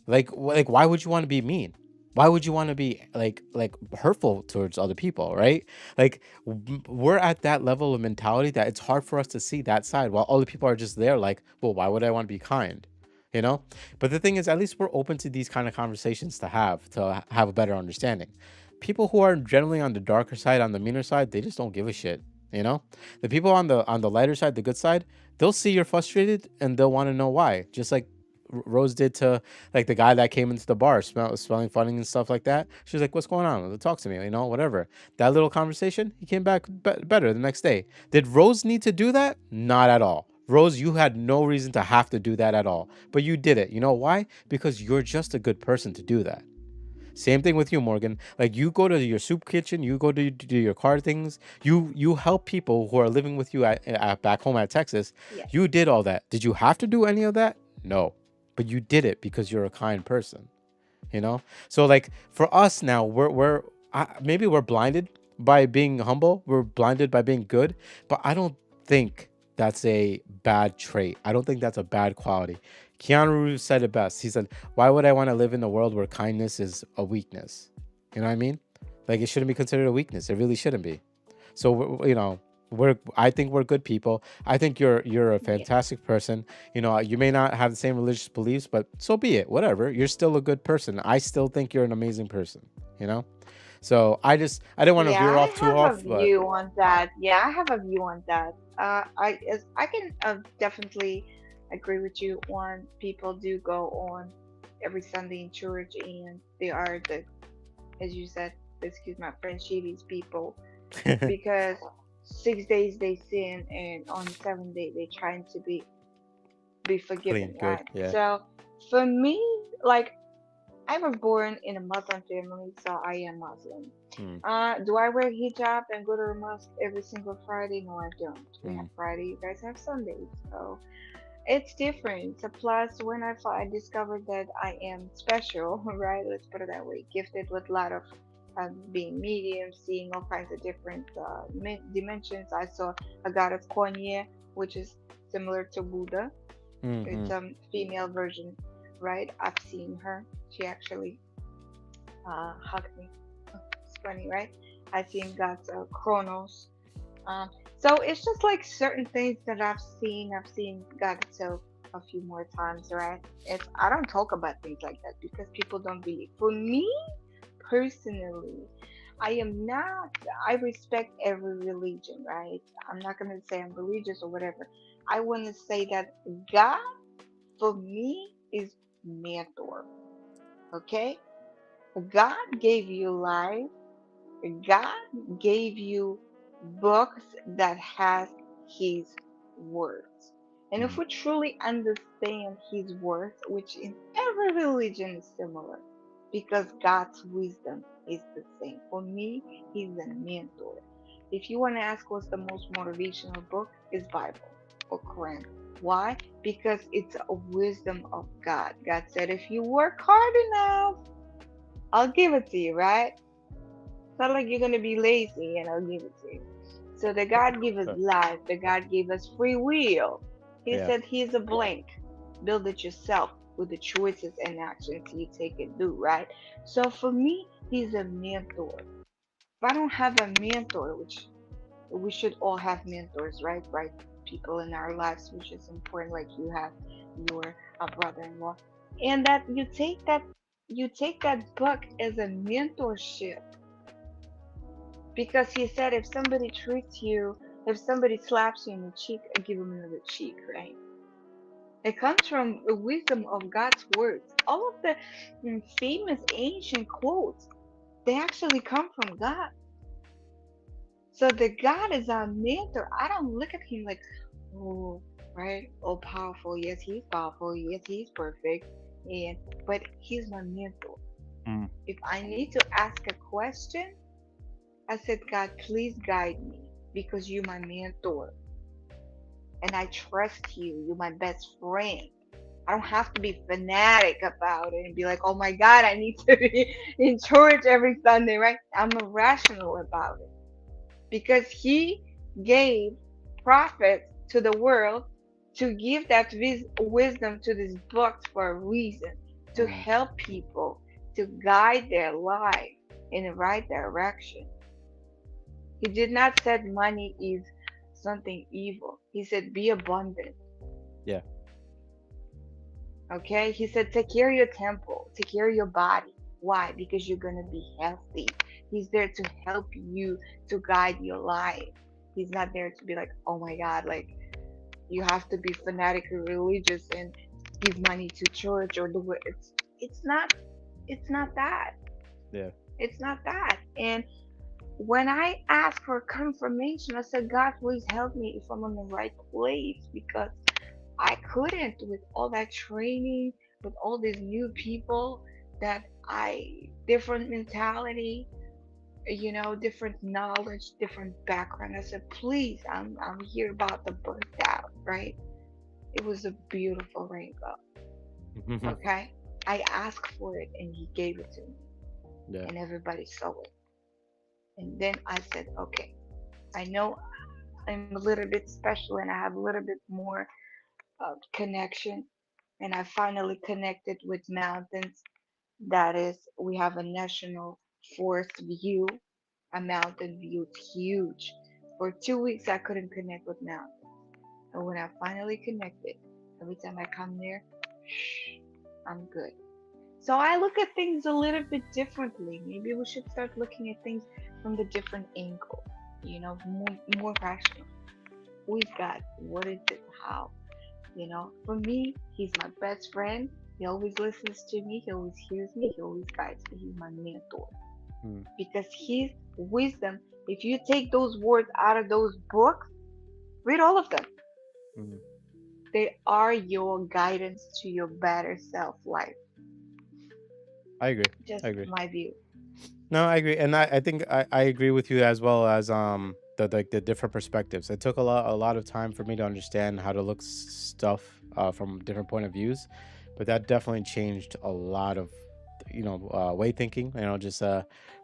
Speaker 1: Like why would you want to be mean? Why would you want to be like hurtful towards other people, right? Like we're at that level of mentality that it's hard for us to see that side, while other people are just there like, well, why would I want to be kind? you know but the thing is, at least we're open to these kind of conversations to have a better understanding. People who are generally on the darker side, on the meaner side, they just don't give a shit. The people on the lighter side, the good side, they'll see you're frustrated and they'll want to know why, just like Rose did to like the guy that came into the bar, smelling funny and stuff like that. She's like, "What's going on? Talk to me," whatever. That little conversation, he came back better the next day. Did Rose need to do that? Not at all. Rose, you had no reason to have to do that at all, but you did it. You know why? Because you're just a good person to do that. Same thing with you, Morgan. Like you go to your soup kitchen, you go to do your car things. You help people who are living with you at back home at Texas.
Speaker 2: Yes.
Speaker 1: You did all that. Did you have to do any of that? No, but you did it because you're a kind person. So like for us now, maybe we're blinded by being humble. We're blinded by being good, but I don't think that's a bad trait. I don't think that's a bad quality. Keanu Reeves said it best. He said, "Why would I want to live in a world where kindness is a weakness?" You know what I mean? Like it shouldn't be considered a weakness. It really shouldn't be. So we're I think we're good people. I think you're a
Speaker 2: Yes.
Speaker 1: fantastic person. You may not have the same religious beliefs, but so be it. Whatever. You're still a good person. I still think you're an amazing person. You know. So I didn't want to
Speaker 2: Yeah,
Speaker 1: veer
Speaker 2: I
Speaker 1: off too
Speaker 2: have a
Speaker 1: off, but
Speaker 2: view on that. Yeah, I have a view on that. I can definitely agree with you on people do go on every Sunday in church, and they are the, as you said, excuse my French, these people, because 6 days they sin, and on the seventh day they trying to be
Speaker 1: clean,
Speaker 2: forgiven,
Speaker 1: good,
Speaker 2: right?
Speaker 1: yeah.
Speaker 2: So for me, like, I was born in a Muslim family, so I am Muslim.
Speaker 1: Mm,
Speaker 2: Do I wear hijab and go to the mosque every single Friday? No, I don't. We have
Speaker 1: mm,
Speaker 2: Friday, you guys have Sundays, so it's different. So plus, when I discovered that I am special, right? Let's put it that way, gifted with a lot of being medium, seeing all kinds of different dimensions. I saw a goddess Konya, which is similar to Buddha. It's
Speaker 1: mm,
Speaker 2: female version, right? I've seen her. She actually hugged me. It's funny, right? I've seen God's Chronos. Um, so it's just like certain things that I've seen. I've seen God itself a few more times, right? It's I don't talk about things like that because people don't believe. For me personally, I am not. I respect every religion, right? I'm not gonna say I'm religious or whatever. I want to say that God for me is mentor. Okay, God gave you life. God gave you books that has His words. And if
Speaker 1: mm,
Speaker 2: we truly understand His words, which in every religion is similar, because God's wisdom is the same. For me, He's a mentor. If you want to ask what's the most motivational book, is Bible or Quran. Why? Because it's a wisdom of God. God said, if you work hard enough, I'll give it to you, right? It's not like you're gonna be lazy and I'll give it to you. So the God gave us
Speaker 1: uh,
Speaker 2: life, the God gave us free will. He
Speaker 1: yeah.
Speaker 2: said here's a blank. Build it yourself with the choices and actions you take and do, right? So for me, he's a mentor. If I don't have a mentor, which we should all have mentors, right? Right people in our lives, which is important, like you have your brother-in-law. And that you take that book as a mentorship because he said if somebody treats you, if somebody slaps you in the cheek, give them another cheek, right? It comes from the wisdom of God's words. All of the famous ancient quotes, they actually come from God. So the God is our mentor. I don't look at him like, oh, right, oh, powerful. Yes, he's powerful. Yes, he's perfect. And but he's my mentor.
Speaker 1: Mm,
Speaker 2: If I need to ask a question, I said, God, please guide me because you're my mentor and I trust you. You're my best friend. I don't have to be fanatic about it and be like, oh my God, I need to be in church every Sunday, right? I'm irrational about it because He gave prophets to the world to give that wisdom to these books for a reason to
Speaker 1: mm,
Speaker 2: help people to guide their life in the right direction. He did not say money is something evil. He said be abundant.
Speaker 1: yeah.
Speaker 2: Okay? He said take care of your temple, take care of your body. Why? Because you're going to be healthy. He's there to help you to guide your life. He's not there to be like, oh my God, like you have to be fanatically religious and give money to church or do it. It's not that.
Speaker 1: Yeah.
Speaker 2: It's not that. And when I asked for confirmation, I said, God, please help me if I'm in the right place, because I couldn't with all that training, with all these new people that different mentality, different knowledge, different background. I said, please, I'm here about to burst out, right? It was a beautiful rainbow. Okay. I asked for it and he gave it to me
Speaker 1: Yeah.
Speaker 2: and everybody saw it. And then I said, okay, I know I'm a little bit special and I have a little bit more connection. And I finally connected with mountains. That is, we have a national forest view, a mountain view. It's huge. For 2 weeks, I couldn't connect with mountains. And when I finally connected, every time I come there, shh, I'm good. So I look at things a little bit differently. Maybe we should start looking at things from the different angle, more rational. Who is God? What is it? How? For me, he's my best friend. He always listens to me. He always hears me. He always guides me. He's my mentor.
Speaker 1: Mm,
Speaker 2: Because his wisdom, if you take those words out of those books, read all of them.
Speaker 1: mm.
Speaker 2: They are your guidance to your better self life.
Speaker 1: I agree.
Speaker 2: Just
Speaker 1: I agree.
Speaker 2: my view.
Speaker 1: No, I agree, and I think I agree with you as well as the different perspectives. It took a lot of time for me to understand how to look stuff from different point of views, but that definitely changed a lot of way thinking. Just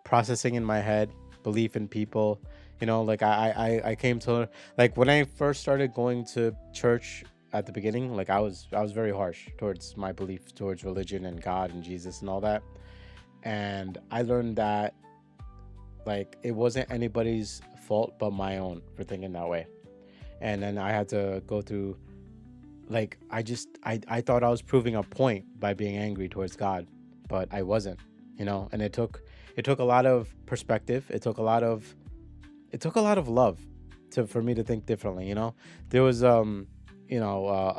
Speaker 1: processing in my head, belief in people. Like I came to like when I first started going to church at the beginning. Like I was very harsh towards my belief towards religion and God and Jesus and all that, and I learned that like it wasn't anybody's fault but my own for thinking that way. And then I had to go through like I thought I was proving a point by being angry towards God, but I wasn't, and it took a lot of perspective. It took a lot of love to for me to think differently. There was a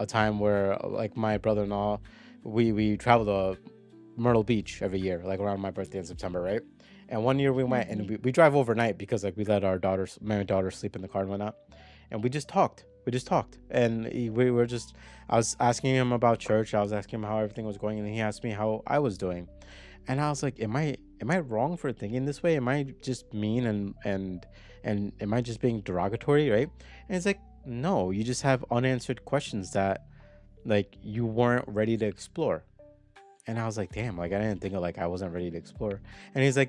Speaker 1: time where like my brother-in-law, we traveled to Myrtle Beach every year, like around my birthday in September, right? And one year we went and
Speaker 2: Hmm.
Speaker 1: we drive overnight because like we let my daughter sleep in the car and whatnot. And we just talked. We just talked. And we were just, I was asking him about church. I was asking him how everything was going. And he asked me how I was doing. And I was like, am I wrong for thinking this way? Am I just mean and am I just being derogatory, right? And it's like, no, you just have unanswered questions that like you weren't ready to explore. And I was like, damn, like I didn't think of like I wasn't ready to explore. And
Speaker 2: Hmm.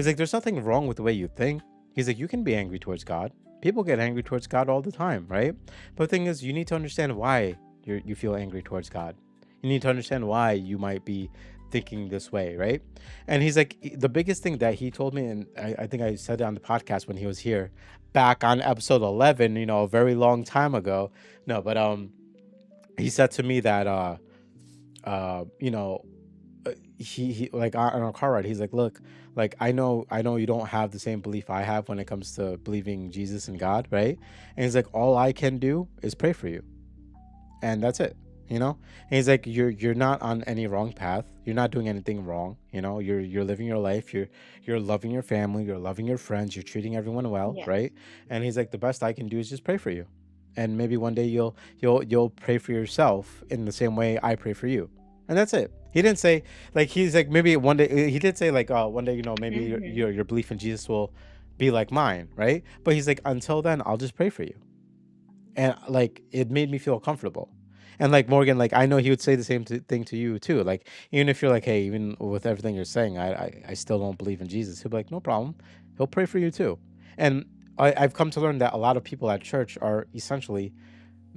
Speaker 1: there's nothing wrong with the way you think. He's like, you can be angry towards God. People get angry towards God all the time, right? But the thing is, you need to understand why you feel angry towards God. You need to understand why you might be thinking this way, right? And he's like, the biggest thing that he told me, and I think I said it on the podcast when he was here, back on episode 11, a very long time ago. No, but he said to me that uh, you know, he like on a car ride, he's like, look, like I know you don't have the same belief I have when it comes to believing Jesus and God, right? And he's like, all I can do is pray for you, and that's it. And he's like, you're not on any wrong path, you're not doing anything wrong. You're living your life, you're loving your family, you're loving your friends, you're treating everyone well,
Speaker 2: Yes.
Speaker 1: right? And he's like, the best I can do is just pray for you, and maybe one day you'll pray for yourself in the same way I pray for you, and that's it. He didn't say like, he's like, maybe one day he did say like, one day, maybe your,
Speaker 2: Hmm.
Speaker 1: your your belief in Jesus will be like mine, right? But he's like, until then, I'll just pray for you. And like it made me feel comfortable. And like Morgan, like I know he would say the same thing to you too. Like even if you're like, hey, even with everything you're saying, I still don't believe in Jesus, he'll be like, no problem, he'll pray for you too. And I've come to learn that a lot of people at church are essentially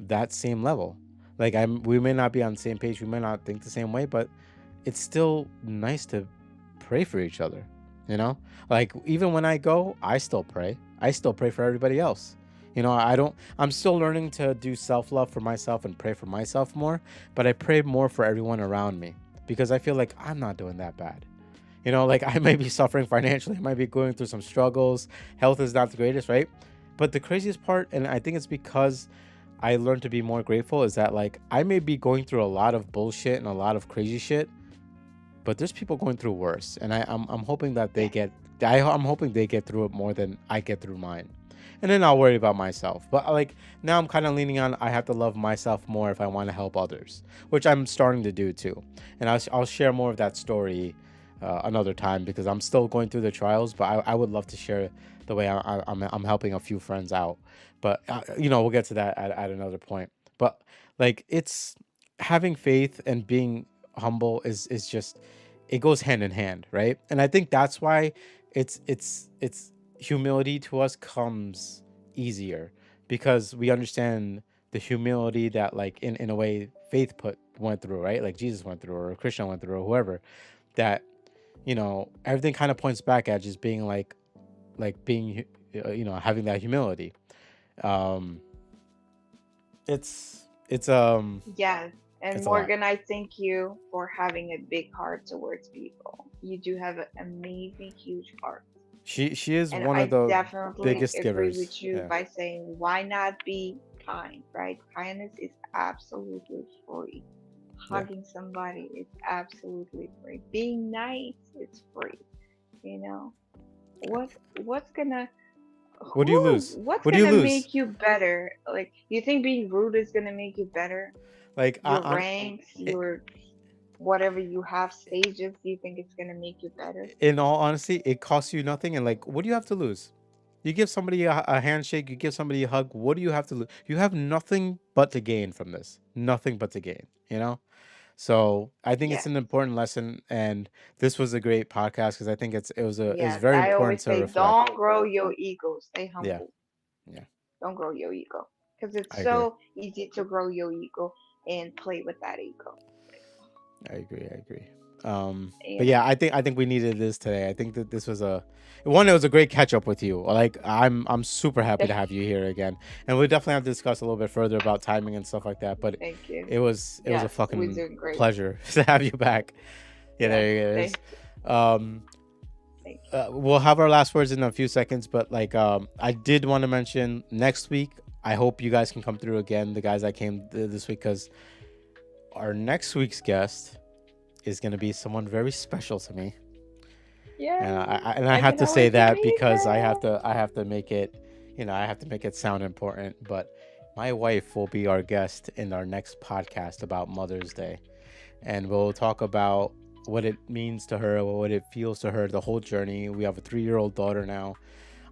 Speaker 1: that same level. Like we may not be on the same page, we may not think the same way, but it's still nice to pray for each other. You know, like even when I go, I still pray. I still pray for everybody else. I don't. I'm still learning to do self love for myself and pray for myself more, but I pray more for everyone around me because I feel like I'm not doing that bad. Like I might be suffering financially, I might be going through some struggles. Health is not the greatest, right? But the craziest part, and I think it's because I learned to be more grateful is that like I may be going through a lot of bullshit and a lot of crazy shit, but there's people going through worse, and I'm hoping that they
Speaker 2: Yes.
Speaker 1: get I'm hoping they get through it more than I get through mine, and then I'll worry about myself. But like now I'm kind of leaning on I have to love myself more if I want to help others, which I'm starting to do too, and I'll share more of that story another time because I'm still going through the trials, but I would love to share the way I'm helping a few friends out, but we'll get to that at another point. But like it's having faith and being humble is just it goes hand in hand, right? And I think that's why it's humility to us comes easier because we understand the humility that like in a way faith put went through, right? Like Jesus went through or Christian went through or whoever, that everything kind of points back at just being like being having that humility. um it's
Speaker 2: Yes. And
Speaker 1: it's a lot.
Speaker 2: Morgan, I thank you for having a big heart towards people. You do have an amazing, huge heart.
Speaker 1: She is
Speaker 2: And
Speaker 1: one of
Speaker 2: I
Speaker 1: the
Speaker 2: definitely
Speaker 1: biggest
Speaker 2: agree
Speaker 1: givers.
Speaker 2: with you
Speaker 1: Yeah.
Speaker 2: by saying, why not be kind, right? Kindness is absolutely free.
Speaker 1: Yeah.
Speaker 2: Hugging somebody is absolutely free. Being nice is free. You know, what what's gonna
Speaker 1: What do you lose?
Speaker 2: what's
Speaker 1: What do you
Speaker 2: gonna
Speaker 1: lose?
Speaker 2: make you better? Like, you think being rude is gonna make you better?
Speaker 1: Like
Speaker 2: Your
Speaker 1: on
Speaker 2: ranks, your whatever you have stages, do you think it's gonna make you better?
Speaker 1: in all honesty, it costs you nothing. And like, what do you have to lose? You give somebody a handshake. You give somebody a hug. What do you have to lose? You have nothing but to gain from this. Nothing but to gain. You know. So I think it's
Speaker 2: Yes.
Speaker 1: an important lesson, and this was a great podcast because I think it was
Speaker 2: Yes.
Speaker 1: very
Speaker 2: I
Speaker 1: important
Speaker 2: always
Speaker 1: to
Speaker 2: say,
Speaker 1: reflect.
Speaker 2: don't grow your ego. Stay
Speaker 1: Yeah.
Speaker 2: humble.
Speaker 1: Yeah.
Speaker 2: Don't grow your ego. Because it's
Speaker 1: I agree.
Speaker 2: so easy to grow your ego and play with that ego.
Speaker 1: I agree. I agree.
Speaker 2: You
Speaker 1: But yeah,
Speaker 2: know,
Speaker 1: I think we needed this today. I think that this was a one. It was a great catch up with you. Like I'm super happy to have you here again, and we definitely have to discuss a little bit further about timing and stuff like that. But
Speaker 2: thank you.
Speaker 1: it was a
Speaker 2: Yes, we're
Speaker 1: fucking
Speaker 2: doing great.
Speaker 1: pleasure to have you back. Yeah,
Speaker 2: Yes,
Speaker 1: there it is.
Speaker 2: thank you.
Speaker 1: Um,
Speaker 2: Thank
Speaker 1: we'll have our last words in a few seconds, but like I did want to mention next week. I hope you guys can come through again. The guys that came this week, because our next week's guest is going to be someone very special to me,
Speaker 2: you.
Speaker 1: and
Speaker 2: Yay!
Speaker 1: I
Speaker 2: I
Speaker 1: have to
Speaker 2: cannot
Speaker 1: say
Speaker 2: wait to
Speaker 1: that
Speaker 2: meet
Speaker 1: because
Speaker 2: them.
Speaker 1: I have to make it, I have to make it sound important. But my wife will be our guest in our next podcast about Mother's Day, and we'll talk about what it means to her, what it feels to her, the whole journey. We have a 3-year-old daughter now.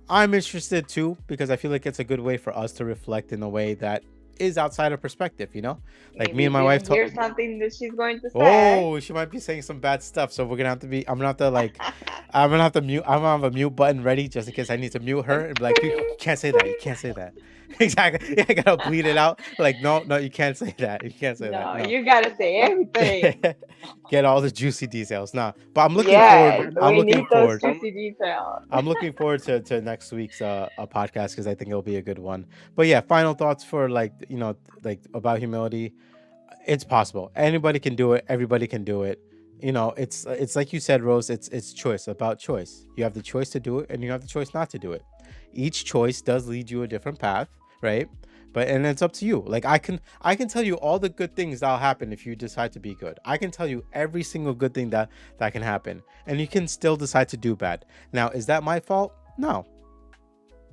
Speaker 1: I'm interested too because I feel like it's a good way for us to reflect in a way that is outside of perspective. Like me
Speaker 2: Maybe
Speaker 1: and
Speaker 2: you're
Speaker 1: my wife
Speaker 2: gonna
Speaker 1: talk.
Speaker 2: hear something that she's going to say.
Speaker 1: Oh, she might be saying some bad stuff, so we're gonna have to be. I'm gonna have to like, I'm gonna have to mute. I'm gonna have a mute button ready just in case I need to mute her and be like, you can't say that. You can't say that. Exactly. Yeah, I gotta bleed it out. Like, no, no, you can't say that. You can't say that.
Speaker 2: No,
Speaker 1: No.
Speaker 2: you gotta say everything.
Speaker 1: Get all the juicy details. Nah, but I'm looking forward.
Speaker 2: Yes,
Speaker 1: I'm
Speaker 2: we
Speaker 1: looking
Speaker 2: need those
Speaker 1: forward.
Speaker 2: juicy details.
Speaker 1: I'm looking forward to next week's a podcast because I think it'll be a good one. But yeah, final thoughts for like like about humility. It's possible. Anybody can do it. Everybody can do it. It's like you said, Rose. It's choice, about choice. You have the choice to do it, and you have the choice not to do it. Each choice does lead you a different path, right? But and it's up to you. Like I can tell you all the good things that'll happen if you decide to be good. I can tell you every single good thing that can happen, and you can still decide to do bad. Now, is that my fault? No.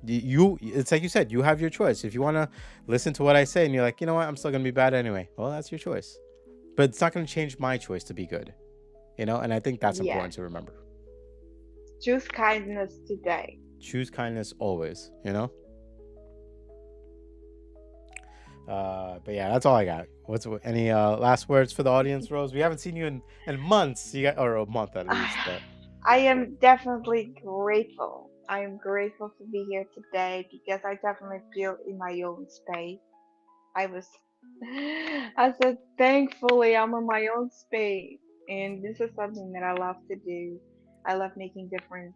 Speaker 1: It's like you said, you have your choice. If you want to listen to what I say and you're like, you know what, I'm still gonna be bad anyway, well, that's your choice. But it's not gonna change my choice to be good. And I think that's important
Speaker 2: Yes,
Speaker 1: to remember.
Speaker 2: choose kindness today.
Speaker 1: Choose kindness always. But yeah, that's all I got. What's any last words for the audience, Rose? We haven't seen you in months. You got, or a month at least, but
Speaker 2: I am definitely grateful. I am grateful to be here today because I definitely feel in my own space. I was, I said, thankfully, I'm in my own space. And this is something that I love to do. I love making difference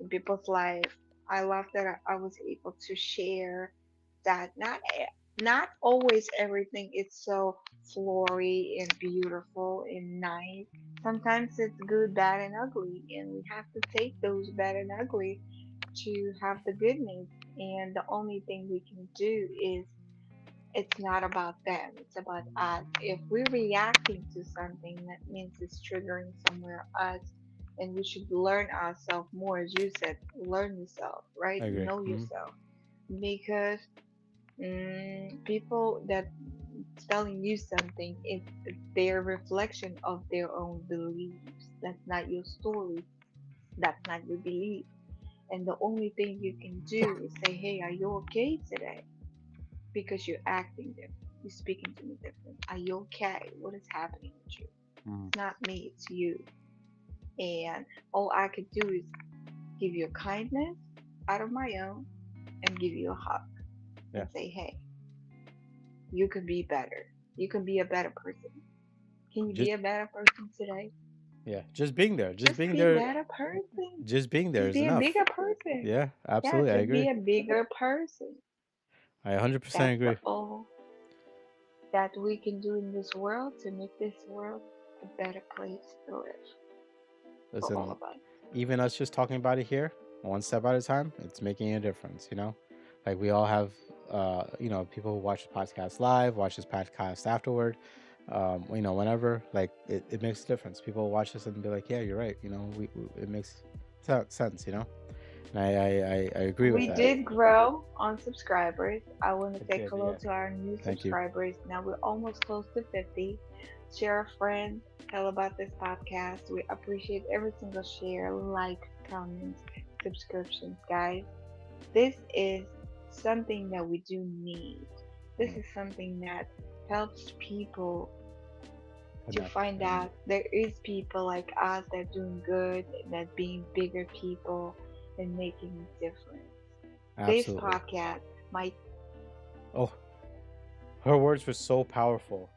Speaker 2: in people's life. I love that I was able to share that not always everything is so flowery and beautiful and nice. Sometimes it's good, bad, and ugly, and we have to take those bad and ugly to have the goodness. And the only thing we can do is It's not about them, it's about us. If we're reacting to something, that means it's triggering somewhere us, and we should learn ourselves more. As you said, learn yourself, right?
Speaker 1: I agree.
Speaker 2: Know
Speaker 1: Hmm.
Speaker 2: yourself. Because people that telling you something is their reflection of their own beliefs. That's not your story. That's not your belief. And the only thing you can do is say, hey, are you okay today? Because you're acting different. You're speaking to me different. Are you okay? What is happening with you?
Speaker 1: Hmm.
Speaker 2: It's not me, it's you. And all I could do is give you a kindness out of my own and give you a hug
Speaker 1: Yeah.
Speaker 2: and say, hey, you can be better. You can be a better person. Can you
Speaker 1: Just
Speaker 2: be a better person today?
Speaker 1: yeah. Just being there. Just
Speaker 2: Just
Speaker 1: being
Speaker 2: be a
Speaker 1: there.
Speaker 2: better person.
Speaker 1: Just being there
Speaker 2: Just
Speaker 1: is
Speaker 2: be a
Speaker 1: enough.
Speaker 2: bigger person.
Speaker 1: Yeah.
Speaker 2: Yeah,
Speaker 1: Absolutely. I
Speaker 2: just be
Speaker 1: agree.
Speaker 2: a bigger person.
Speaker 1: I 100%
Speaker 2: That's the
Speaker 1: agree.
Speaker 2: all that we can do in this world to make this world a better place to live for all
Speaker 1: Listen,
Speaker 2: of us.
Speaker 1: even us just talking about it here, one step at a time, it's making a difference, you know? Like we all have people who watch the podcast live, watch this podcast afterward. Whenever, like it makes a difference. People watch this and be like, yeah, you're right. It makes sense, And I agree with
Speaker 2: We
Speaker 1: that.
Speaker 2: did grow on subscribers. I want to
Speaker 1: It
Speaker 2: say
Speaker 1: did,
Speaker 2: hello
Speaker 1: yeah.
Speaker 2: to our new
Speaker 1: Thank you.
Speaker 2: subscribers. Now we're almost close to 50. Share a friend, tell about this podcast. We appreciate every single share, like, comments, subscriptions, guys. This is something that we do need. This
Speaker 1: Mm,
Speaker 2: is something that helps people to
Speaker 1: connect.
Speaker 2: find
Speaker 1: Yeah.
Speaker 2: out there is people like us that are doing good, that being bigger people and making a difference. This
Speaker 1: Absolutely.
Speaker 2: podcast might
Speaker 1: Oh, her words were so powerful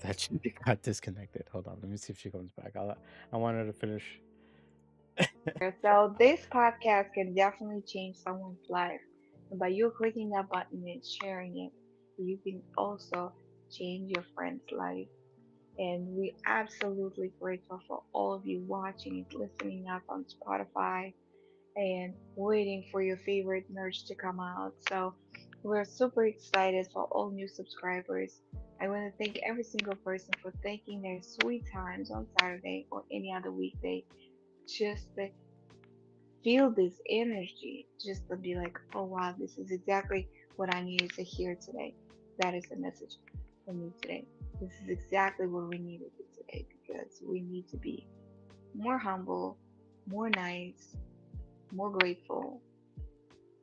Speaker 1: that she got disconnected. Hold on, let me see if she comes back. I want her to finish.
Speaker 2: so this podcast can definitely change someone's life. And by you clicking that button and sharing it, you can also change your friend's life. And we absolutely grateful for all of you watching it, listening up on Spotify, and waiting for your favorite merch to come out. So we're super excited for all new subscribers. I want to thank every single person for taking their sweet times on Saturday or any other weekday just to feel this energy, just to be like, oh wow, this is exactly what I needed to hear today. That is the message for me today. This is exactly what we needed today because we need to be more humble, more nice, more grateful,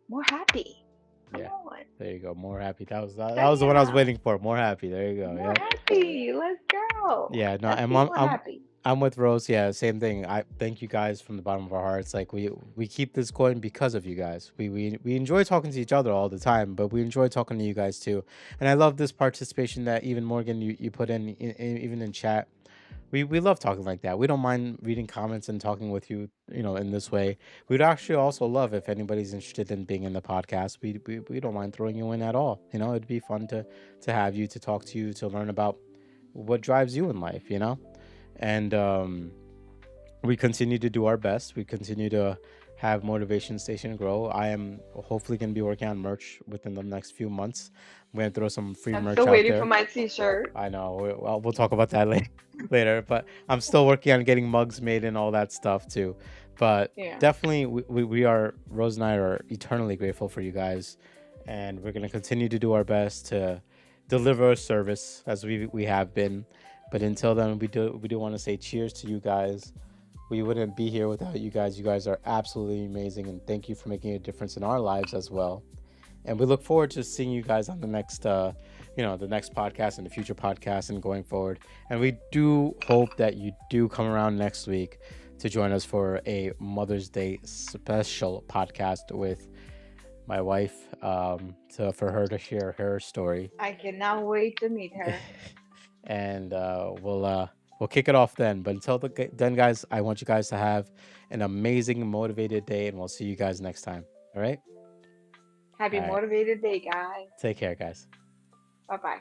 Speaker 2: more happy. Come
Speaker 1: Yeah,
Speaker 2: on.
Speaker 1: there you go. More happy. That was the one I was
Speaker 2: Yeah.
Speaker 1: waiting for. More happy. There you go.
Speaker 2: More
Speaker 1: Yeah,
Speaker 2: happy. Let's go.
Speaker 1: yeah. No,
Speaker 2: Let's
Speaker 1: and
Speaker 2: be
Speaker 1: I'm
Speaker 2: more
Speaker 1: I'm
Speaker 2: happy.
Speaker 1: I'm with Rose. Yeah, same thing. I thank you guys from the bottom of our hearts. Like we keep this going because of you guys. We enjoy talking to each other all the time, but we enjoy talking to you guys too. And I love this participation that even Morgan you put in even in chat. We love talking like that. We don't mind reading comments and talking with you, in this way. We'd actually also love if anybody's interested in being in the podcast. We don't mind throwing you in at all. It'd be fun to have you, to talk to you, to learn about what drives you in life. And we continue to do our best. We continue to have Motivation Station grow. I am hopefully going to be working on merch within the next few months. I'm going to throw some free
Speaker 2: I'm
Speaker 1: merch
Speaker 2: still
Speaker 1: out
Speaker 2: waiting for
Speaker 1: there.
Speaker 2: my t-shirt.
Speaker 1: I know. Well, we'll talk about that later. But I'm still working on getting mugs made and all that stuff too. But
Speaker 2: Yeah.
Speaker 1: definitely, we are, Rose and I are eternally grateful for you guys, and we're gonna continue to do our best to deliver a service as we have been. But until then, we do want to say cheers to you guys. We wouldn't be here without you guys. You guys are absolutely amazing, and thank you for making a difference in our lives as well. And we look forward to seeing you guys on the next the next podcast and the future podcast and going forward. And we do hope that you do come around next week to join us for a Mother's Day special podcast with my wife, for her to share her story.
Speaker 2: I cannot wait to meet her.
Speaker 1: And we'll kick it off then. But until then, guys, I want you guys to have an amazing, motivated day, and we'll see you guys next time. All right.
Speaker 2: Happy
Speaker 1: All right.
Speaker 2: motivated day, guys.
Speaker 1: Take care, guys.
Speaker 2: Bye bye.